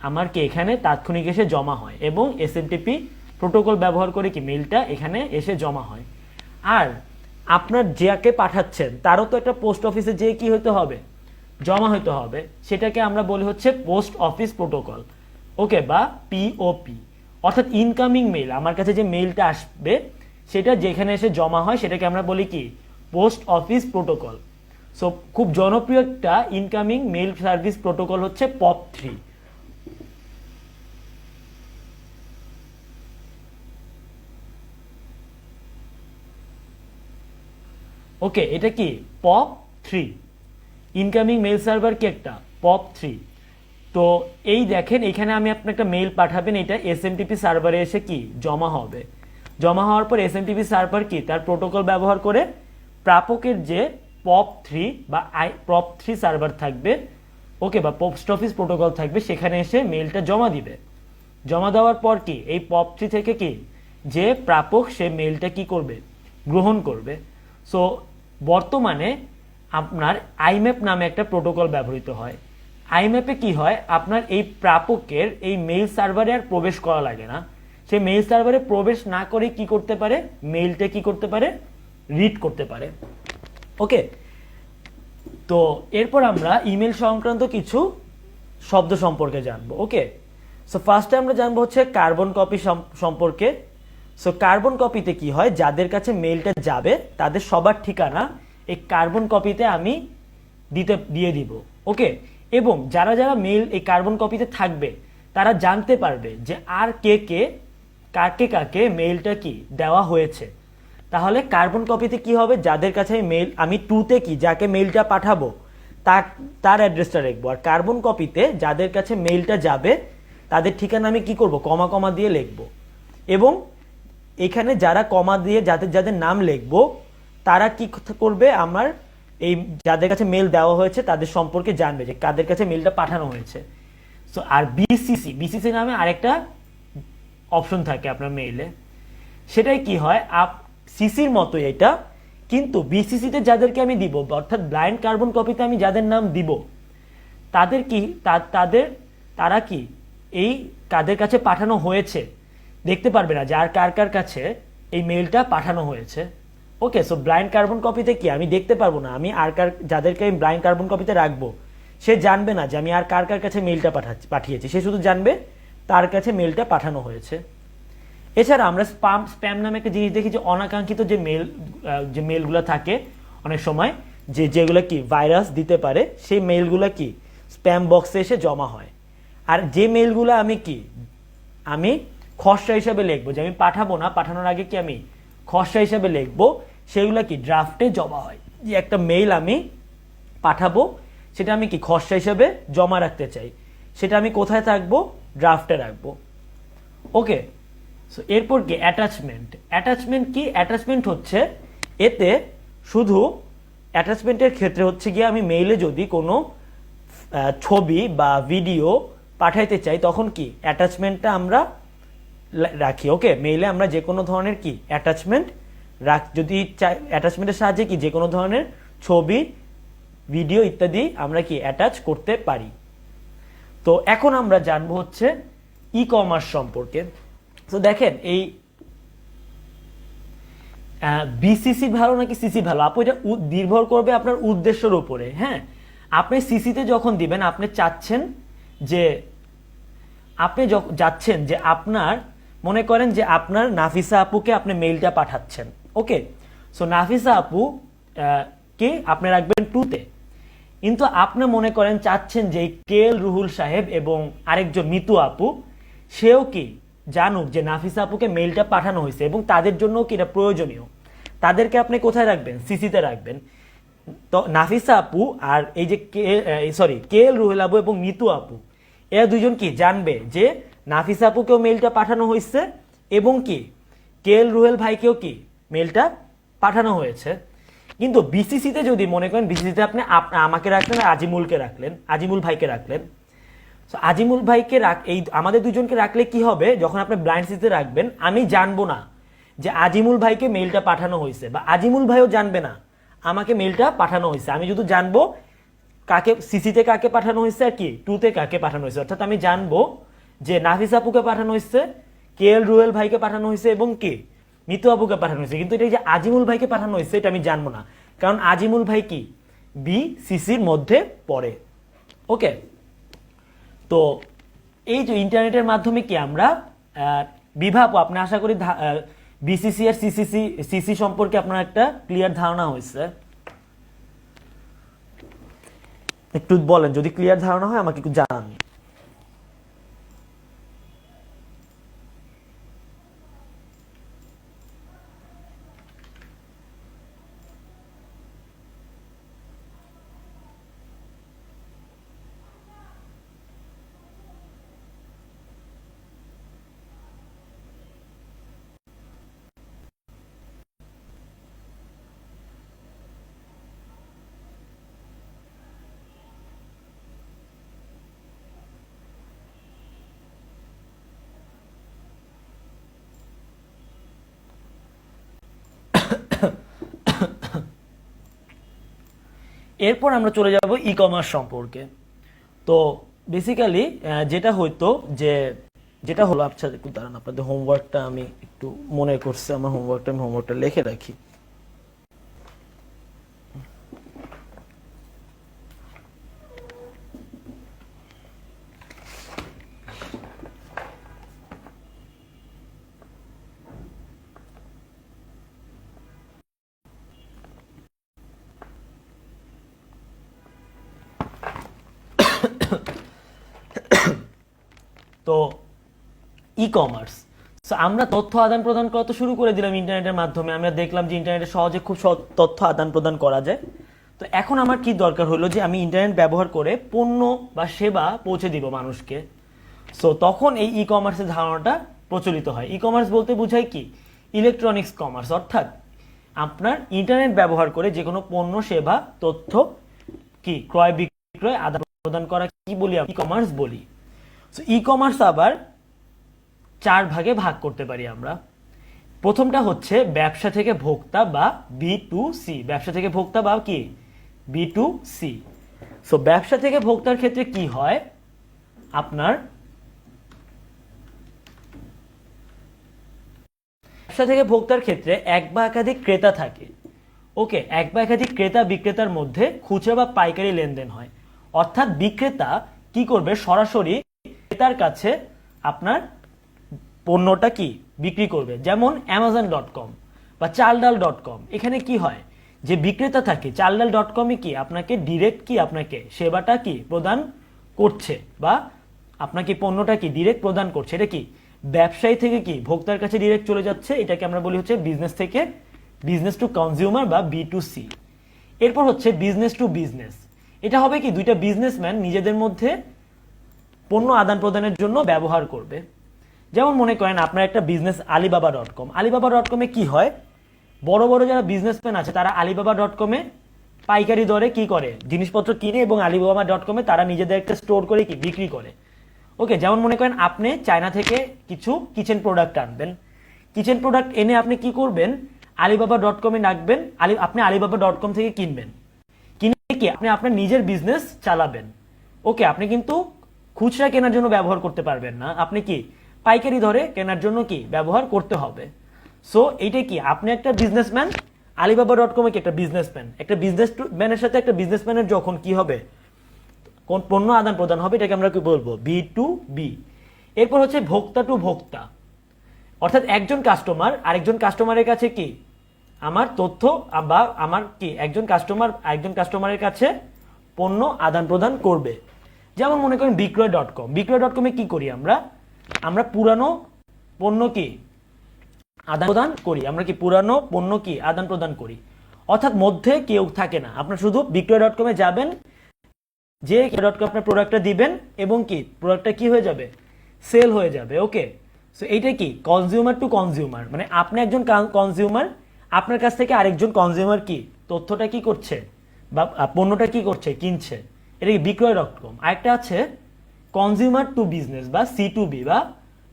আমার কি এখানে তাৎক্ষণিক এসে জমা হয় এবং এসএমটিপি প্রোটোকল ব্যবহার করে কি মেইলটা এখানে এসে জমা হয়। আর আপনার যাকে পাঠাচ্ছেন তারও তো একটা পোস্ট অফিসে যেয়ে কি হতে হবে? জমা হতে হবে। সেটাকে আমরা বলি হচ্ছে পোস্ট অফিস প্রোটোকল। ওকে, বা পিওপি। অর্থাৎ ইনকামিং মেইল, আমার কাছে যে মেইলটা আসবে সেটা যেখানে এসে জমা হয় সেটাকে আমরা বলি কি পোস্ট অফিস প্রোটোকল। সো খুব জনপ্রিয় একটা ইনকামিং মেইল সার্ভিস প্রোটোকল হচ্ছে POP3। ওকে, এটা কি POP3 ইনকামিং মেইল সার্ভার কি একটা POP3। তো এই দেখেন এখানে আমি আপনাকে একটা মেইল পাঠাবেন, এটা এসএমটিপি সার্ভারে এসে কি জমা হবে। জমা হওয়ার পর এসএমটিপি সার্ভার কি তার প্রোটোকল ব্যবহার করে প্রাপকের যে POP3 বা POP3 সার্ভার থাকবে, ওকে, বা পোস্ট অফিস প্রোটোকল থাকবে, সেখানে এসে মেইলটা জমা দিবে। জমা দেওয়ার পর কি এই POP3 থেকে কি যে প্রাপক সে মেইলটা কি করবে? গ্রহণ করবে। সো বর্তমানে আপনার আইম্যাপ নামে একটা প্রোটোকল ব্যবহৃত হয়। আইম্যাপে কি হয়? আপনার এই প্রাপকের এই মেইল সার্ভারে আর প্রবেশ করা লাগে না। সে মেইল সার্ভারে প্রবেশ না করে কি করতে পারে? মেইলটা কি করতে পারে? রিড করতে পারে। ওকে, তো এরপর আমরা ইমেল সংক্রান্ত কিছু শব্দ সম্পর্কে জানবো। ওকে, সো ফার্স্টে আমরা জানবো হচ্ছে কার্বন কপি সম্পর্কে। সো কার্বন কপিতে কি হয়, যাদের কাছে মেইলটা যাবে তাদের সবার ঠিকানা এই কার্বন কপিতে আমি দিয়ে দিব। ওকে, এবং যারা যারা মেইল এই কার্বন কপিতে থাকবে তারা জানতে পারবে যে আর কাকে কাকে মেইলটা কি দেওয়া হয়েছে। তাহলে কার্বন কপিতে কি হবে, যাদের কাছে আমি টুতে কি যাকে মেইলটা পাঠাবো তার অ্যাড্রেসটা লিখবো, আর কার্বন কপিতে যাদের কাছে মেইলটা যাবে তাদের ঠিকানা আমি কি করব, কমা কমা দিয়ে লিখবো। এবং এখানে যারা কমা দিয়ে যাদের যাদের নাম লিখবো তারা কি করবে, আমার এই যাদের কাছে মেইল দেওয়া হয়েছে তাদের সম্পর্কে জানবে যে কাদের কাছে মেইলটা পাঠানো হয়েছে। সো আর বিসিসি নামে আরেকটা অপশন থাকে আপনার মেইলে, সেটাই কি হয় সিসির মতো এটা, কিন্তু বিসিসিতে যাদেরকে আমি দিব, অর্থাৎ ব্লাইন্ড কার্বন কপিতে আমি যাদের নাম দিব তাদের কি তারা কি এই কাদের কাছে পাঠানো হয়েছে দেখতে পারবে না, যে আর কার কার কাছে এই মেইলটা পাঠানো হয়েছে। ওকে, সো ব্লাইন্ড কার্বন কপিতে কি আমি দেখতে পারবো না, আমি আর কার যাদেরকে আমি ব্লাইন্ড কার্বন কপিতে রাখবো সে জানবে না যে আমি আর কার কার কাছে মেইলটা পাঠিয়েছি, সে শুধু জানবে তার কাছে মেইলটা পাঠানো হয়েছে। এছাড়া আমরা স্প্যাম নামে একটা জিনিস দেখি, যে অনাকাঙ্ক্ষিত যে মেইলগুলো থাকে অনেক সময় যেগুলো কি ভাইরাস দিতে পারে, সেই মেইলগুলো কি স্প্যাম বক্সে এসে জমা হয়। আর যে মেইলগুলো আমি খসড়া হিসাবে লিখবো, যে আমি পাঠাবো না, পাঠানোর আগে কি আমি খসড়া হিসাবে লিখবো, সেগুলো কি ড্রাফটে জমা হয়। যে একটা মেইল আমি পাঠাবো সেটা আমি কি খসড়া হিসাবে জমা রাখতে চাই, সেটা আমি কোথায় থাকবো, ড্রাফটে রাখবো। ওকে, সো এরপর কি অ্যাটাচমেন্ট কি, অ্যাটাচমেন্ট হচ্ছে এতে শুধু অ্যাটাচমেন্টের ক্ষেত্রে হচ্ছে গিয়ে আমি মেইলে যদি কোনো ছবি বা ভিডিও পাঠাইতে চাই তখন কি অ্যাটাচমেন্টটা আমরা রাখি। ওকে, মেইলে আমরা যে কোনো ধরনের কি অ্যাটাচমেন্ট যদি অ্যাটাচমেন্টের সাহায্যে কি যে কোনো ধরনের ছবি ভিডিও ইত্যাদি আমরা কি অ্যাটাচ করতে পারি। তো এখন আমরা জানবো হচ্ছে ই কমার্স সম্পর্কে। তো দেখেন, এই বিসিসি ভালো নাকি সিসি ভালো, আপু এটা নির্ভর করবে আপনার উদ্দেশ্যের উপরে। হ্যাঁ, আপনি সিসিতে যখন দিবেন আপনি চাচ্ছেন যে আপনার মনে করেন যে আপনার নাফিসা আপুকে আপনি মেইলটা পাঠাচ্ছেন। ওকে, সো নাফিসা আপু কে আপনি রাখবেন টুতে, কিন্তু আপনি মনে করেন চাচ্ছেন যে কেএল রুহুল সাহেব এবং আরেকজন মিতু আপু সেও কি জানুক যে নাফিসা আপুকে মেইলটা পাঠানো হয়েছে, এবং তাদের জন্য কি এটা প্রয়োজনীয়, তাদেরকে আপনি কোথায় রাখবেন, সিসিতে রাখবেন। তো নাফিসা আপু আর এই যে কেএল রুহুল আপু এবং মিতু আপু, এরা দুইজন কি জানবে যে নাফিসা আপুকেও মেইলটা পাঠানো হয়েছে এবং কি কেএল রুহেল ভাইকেও কি মেইলটা পাঠানো হয়েছে। কিন্তু বিসিসিতে যদি মনে করেন, বিসিসিতে আপনি আমাকে রাখলেন, আজিমুল ভাইকে রাখলেন। আজিমুল ভাইকে এই আমাদের দুজনকে রাখলে কি হবে, যখন আপনি ব্লাইন্ড সিসিতে রাখবেন আমি জানবো না যে আজিমুল ভাইকে মেইলটা পাঠানো হয়েছে, বা আজিমুল ভাইও জানবে না আমাকে মেইলটা পাঠানো হয়েছে। আমি শুধু জানবো সিসিতে কাকে পাঠানো হয়েছে আর কি টুতে কাকে পাঠানো হয়েছে। অর্থাৎ আমি জানবো যে নাফিস আপুকে পাঠানো হয়েছে, কেএল রুহেল ভাইকে পাঠানো হয়েছে এবং কি মিতু আপুকে পাঠানো হয়েছে, কিন্তু এটা যে আজিমুল ভাইকে পাঠানো হয়েছে এটা আমি জানবো না, কারণ আজিমুল ভাই কি বিসিসির মধ্যে পড়ে। ওকে, তো এই যে ইন্টারনেটের মাধ্যমে কি আমরা বিভাগ, আপনি আশা করি বিসিসি আর সিসি সম্পর্কে আপনার একটা ক্লিয়ার ধারণা হয়েছে। একটু বলেন, যদি ক্লিয়ার ধারণা হয় আমাকে একটু জানান। এরপর আমরা চলে যাব ই কমার্স সম্পর্কে। তো বেসিক্যালি যেটা হলো, আচ্ছা একটু দাঁড়ান, আপনাদের হোমওয়ার্কটা আমি একটু মনে করছি, আমার হোমওয়ার্কটা লিখে রাখি। তো ই কমার্স, সো আমরা তথ্য আদান প্রদান করা তো শুরু করে দিলাম ইন্টারনেটের মাধ্যমে। আমরা দেখলাম যে ইন্টারনেটে সহজে খুব তথ্য আদান প্রদান করা যায়। তো এখন আমার কি দরকার হলো যে আমি ইন্টারনেট ব্যবহার করে পণ্য বা সেবা পৌঁছে দিব মানুষকে। সো তখন এই ই কমার্সের ধারণাটা প্রচলিত হয়। ই কমার্স বলতে বোঝায় কি, ইলেকট্রনিক্স কমার্স, অর্থাৎ আপনার ইন্টারনেট ব্যবহার করে যে কোনো পণ্য সেবা তথ্য কি ক্রয় বিক্রয় আদান প্রদান করা কি বলি, ই কমার্স বলি। সো ই কমার্স আবার 4 ভাগে ভাগ করতে পারি আমরা। প্রথমটা হচ্ছে ব্যবসা থেকে ভোক্তা বা B2C, ব্যবসা থেকে ভোক্তা বা কি B2C। সো ব্যবসা থেকে ভোক্তার ক্ষেত্রে কি হয়, আপনার ব্যবসা থেকে ভোক্তার ক্ষেত্রে এক বা একাধিক ক্রেতা থাকে। ওকে, এক বা একাধিক ক্রেতা বিক্রেতার মধ্যে খুচরা বা পাইকারি লেনদেন হয়। অর্থাৎ বিক্রেতা কি করবে, সরাসরি ক্রেতার কাছে আপনার পণ্যটা কি বিক্রি করবে। যেমন Amazon.com বা চালডাল.com, এখানে কি হয় যে বিক্রেতা থাকে, চালডাল.com কি আপনাকে ডিরেক্ট কি আপনাকে সেবাটা কি প্রদান করছে বা আপনাকে পণ্যটা কি ডিরেক্ট প্রদান করছে। এটা কি ব্যবসায়ী থেকে কি ভোক্তার কাছে ডিরেক্ট চলে যাচ্ছে, এটাকে আমরা বলি হচ্ছে বিজনেস থেকে বিজনেস টু কনজিউমার বা B2C। এরপর হচ্ছে বিজনেস টু বিজনেস, এটা হবে কি দুইটা বিজনেসম্যান নিজেদের মধ্যে পণ্য আদান প্রদানের জন্য ব্যবহার করবে। যেমন মনে করেন আপনার একটা বিজনেস Alibaba.com, Alibaba.com এ কি হয়, বড় বড় যারা বিজনেসম্যান আছে তারা Alibaba.com এ পাইকারি দরে কি করে জিনিসপত্র কিনে এবং Alibaba.com এ তারা নিজেদের একটা স্টোর করে কি বিক্রি করে। ওকে, যেমন মনে করেন আপনি চায়না থেকে কিছু কিচেন প্রোডাক্ট আনবেন, কিচেন প্রোডাক্ট এনে আপনি কি করবেন, Alibaba.com এ রাখবেন, আপনি Alibaba.com থেকে কিনবেন, কিনে কি আপনি আপনার নিজের বিজনেস চালাবেন। ওকে, আপনি কিন্তু খুচরা কেনার জন্য ব্যবহার করতে পারবেন না, আপনি কি পাইকারি ধরে কেনার জন্য কি ব্যবহার করতে হবে। সো এইটা কি আপনি একটা বিজনেসম্যান, Alibaba.com কি একটা বিজনেসম্যান, একটা বিজনেসম্যানের সাথে একটা বিজনেসম্যানের যখন কি হবে কোন পণ্য আদান প্রদান হবে, এটাকে আমরা কি বলবো B2B। এরপর হচ্ছে ভোক্তা টু ভোক্তা, অর্থাৎ একজন কাস্টমার আরেকজন কাস্টমারের কাছে কি আমার তথ্য বা আমার কি একজন কাস্টমার আরেকজন কাস্টমারের কাছে পণ্য আদান প্রদান করবে। যেমন মনে করেন বিক্রয়.com, বিক্রয়.com এ কি করি আমরা, আমরা পুরানো পণ্য কি আদান প্রদান করি, আমরা কি পুরানো পণ্য কি আদান প্রদান করি, অর্থাৎ মধ্যে কেউ থাকে না। আপনার শুধু বিক্রয়.com এ যাবেন, যে ডট আপনার প্রোডাক্টটা দিবেন এবং কি প্রোডাক্টটা কি হয়ে যাবে, সেল হয়ে যাবে। ওকে, সো এইটা কি কনজিউমার টু কনজিউমার, মানে আপনি একজন কনজিউমার, আপনার কাছ থেকে আরেকজন কনজিউমার কি তথ্যটা কি করছে বা পণ্যটা কি করছে কিনছে, এটা কি বিক্রয়.com। আরেকটা আছে কনজিউমার টু বিজনেস বা C2B বা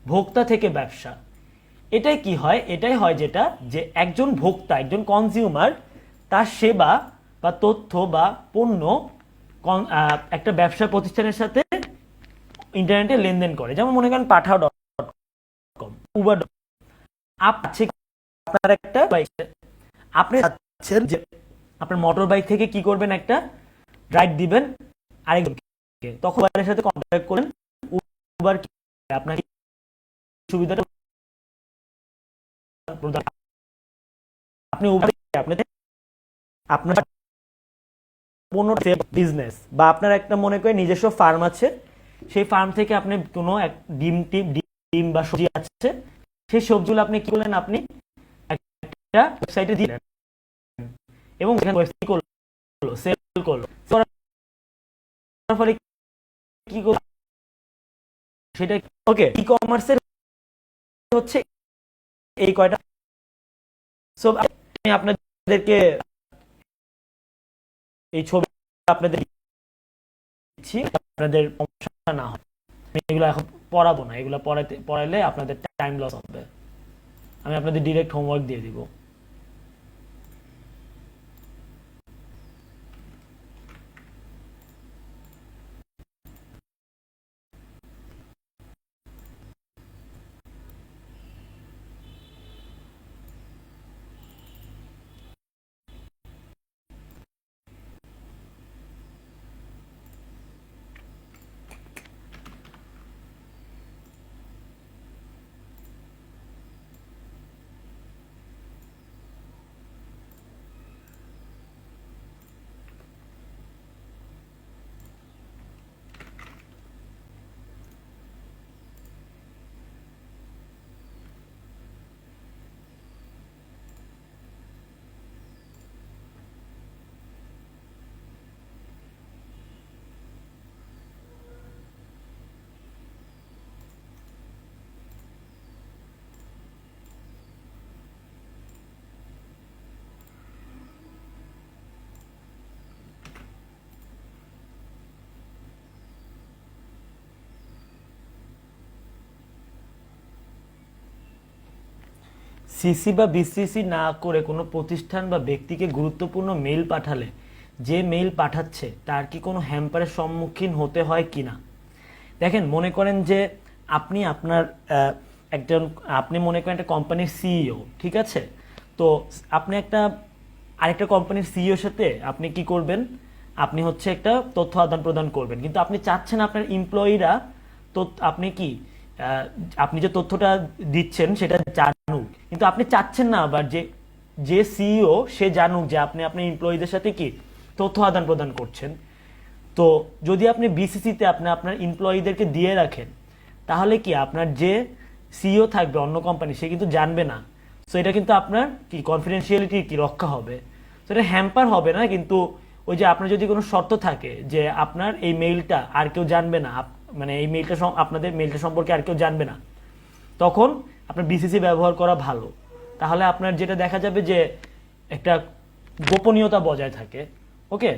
ভোক্তা থেকে ব্যবসা। এটাই কি হয়, এটাই হয় যেটা যে একজন ভোক্তা একজন কনজিউমার তার সেবা বা তথ্য বা পণ্য একটা ব্যবসা প্রতিষ্ঠানের সাথে ইন্টারনেটে লেনদেন করে। যেমন মনে করেন পাঠাও.com, উবার, আপনার একটা বাইক, আপনি চাচ্ছেন যে আপনার মোটর বাইক থেকে কি করবেন, একটা রাইড দিবেন আরেকজনকে, তখন উবারের সাথে কন্ট্যাক্ট করেন, উবার কি আপনাকে সুবিধাটা প্রদান, আপনি উবার আপনার পণ্য বিজনেস বা আপনার একটা মনে করেন নিজস্ব ফার্ম আছে, সেই ফার্ম থেকে আপনি কোনো ডিম বা সবজি আছে, সেই সবজিগুলো আপনি কি করলেন, আপনি একটা ওয়েবসাইটে দিলেন এবং সেখানে ওয়েবসাইট করলো, সেল করলো, ফলে কি করলো সেটা। ওকে, ই কমার্সের হচ্ছে এই কয়টা। সো আমি আপনাদেরকে এই ছবি আপনাদের দিচ্ছি, আপনাদের সমস্যা না হয়। আমি এগুলো এখন পড়াবো না, এগুলো পড়াইলে আপনাদের টাইম লস হবে। আমি আপনাদের ডিরেক্ট হোমওয়ার্ক দিয়ে দিব। সিসি বা বিসিসি না করে কোনো প্রতিষ্ঠান বা ব্যক্তিকে গুরুত্বপূর্ণ মেইল পাঠালে যে মেইল পাঠাচ্ছে তার কি কোনো হ্যাম্পারের সম্মুখীন হতে হয় কি না? দেখেন, মনে করেন যে আপনি আপনার একজন, আপনি মনে করেন একটা কোম্পানির সিইও, ঠিক আছে? তো আপনি একটা আরেকটা কোম্পানির সিইওর সাথে আপনি কি করবেন? আপনি হচ্ছে একটা তথ্য আদান প্রদান করবেন, কিন্তু আপনি চাচ্ছেন আপনার এমপ্লয়িরা, তো আপনি কি আপনি যে তথ্যটা দিচ্ছেন সেটা জানুক, কিন্তু আপনি চাচ্ছেন না আবার যে যে সিইও সে জানুক যে আপনি আপনার এমপ্লয়ীদের সাথে কি তথ্য আদান প্রদান করছেন। তো যদি আপনি বিসিসিতে আপনি আপনার এমপ্লয়ীদেরকে দিয়ে রাখেন, তাহলে কি আপনার যে সিইও থাকবে অন্য কোম্পানি সে কিন্তু জানবে না। সো এটা কিন্তু আপনার কি কনফিডেন্সিয়ালিটি কি রক্ষা হবে। তো এটা হ্যাম্পার হবে না, কিন্তু ওই যে আপনার যদি কোনো শর্ত থাকে যে আপনার এই মেইলটা আর কেউ জানবে না, মানে এই মেইলটা আপনাদের মেইলটা সম্পর্কে আর কেউ জানবে না, তখন আপনার বিসিসি ব্যবহার করা ভালো। তাহলে আপনার যেটা দেখা যাবে যে একটা গোপনীয়তা বজায় থাকে। ওকে।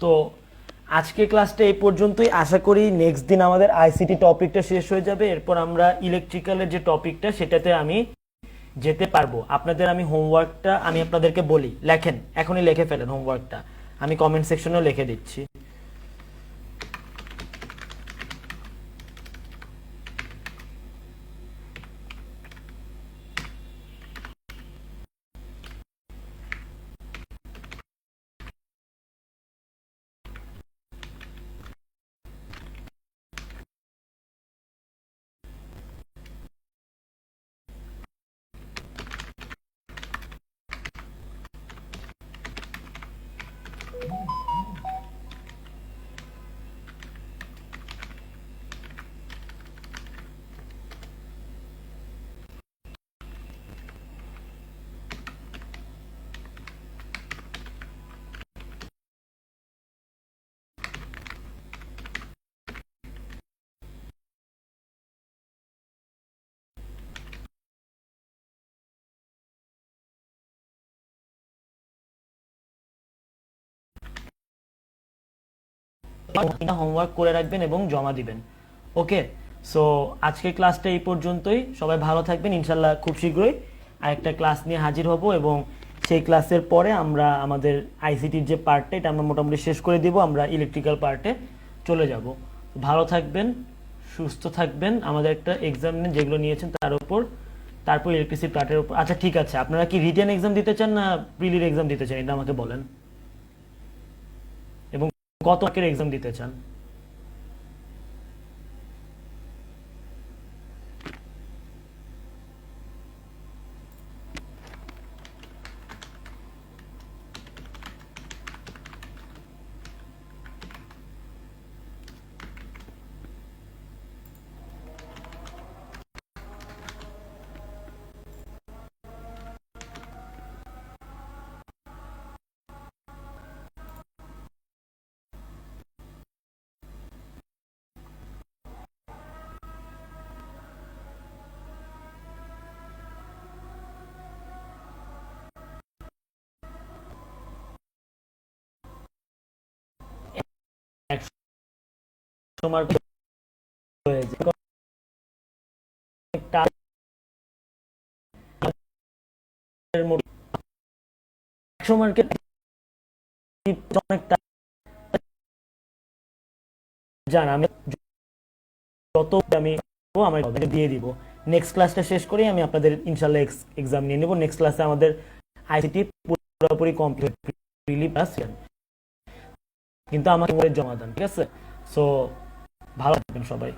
তো আজকে ক্লাসটা এই পর্যন্তই। আশা করি নেক্সট দিন আমাদের আইসিটি টপিকটা শেষ হয়ে যাবে, এরপর আমরা ইলেকট্রিক্যালের যে টপিকটা সেটাতে আমি যেতে পারবো। আপনাদের আমি হোমওয়ার্কটা আমি আপনাদেরকে বলি, লেখেন, এখনই লিখে ফেলেন হোমওয়ার্কটা, আমি কমেন্ট সেকশনেও লিখে দিচ্ছি। হোমওয়ার্ক করে রাখবেন এবং জমা দিবেন। ওকে। সো আজকের ক্লাসটা এই পর্যন্তই। সবাই ভালো থাকবেন। ইনশাল্লাহ খুব শীঘ্রই আরেকটা ক্লাস নিয়ে হাজির হব, এবং সেই ক্লাসের পরে আমরা আমাদের আইসিটির যে পার্টটা এটা আমরা মোটামুটি শেষ করে দিব, আমরা ইলেকট্রিক্যাল পার্টে চলে যাব। ভালো থাকবেন, সুস্থ থাকবেন। আমাদের একটা এক্সাম নেন যেগুলো নিয়েছেন তার উপর, তারপর ইলেকট্রিসিটি পার্টের উপর। আচ্ছা ঠিক আছে, আপনারা কি রিটেন এক্সাম দিতে চান না প্রিলির এক্সাম দিতে চান, এটা আমাকে বলেন, এবং কত মার্কের এক্সাম দিতে চান? মার্ক হয়ে যায়। একশো মার্কের অনেকটা জান আমি যত আমি আমার দিয়ে দিব। নেক্সট ক্লাসটা শেষ করেই আমি আপনাদের ইনশাল্লাহ এক্সাম নিয়ে নেব। নেক্সট ক্লাসে আমাদের আইসিটি পুরোপুরি কমপ্লিট পাস, কিন্তু আমাকে জমা দেন, ঠিক আছে? সো ভালো থাকবেন সবাই।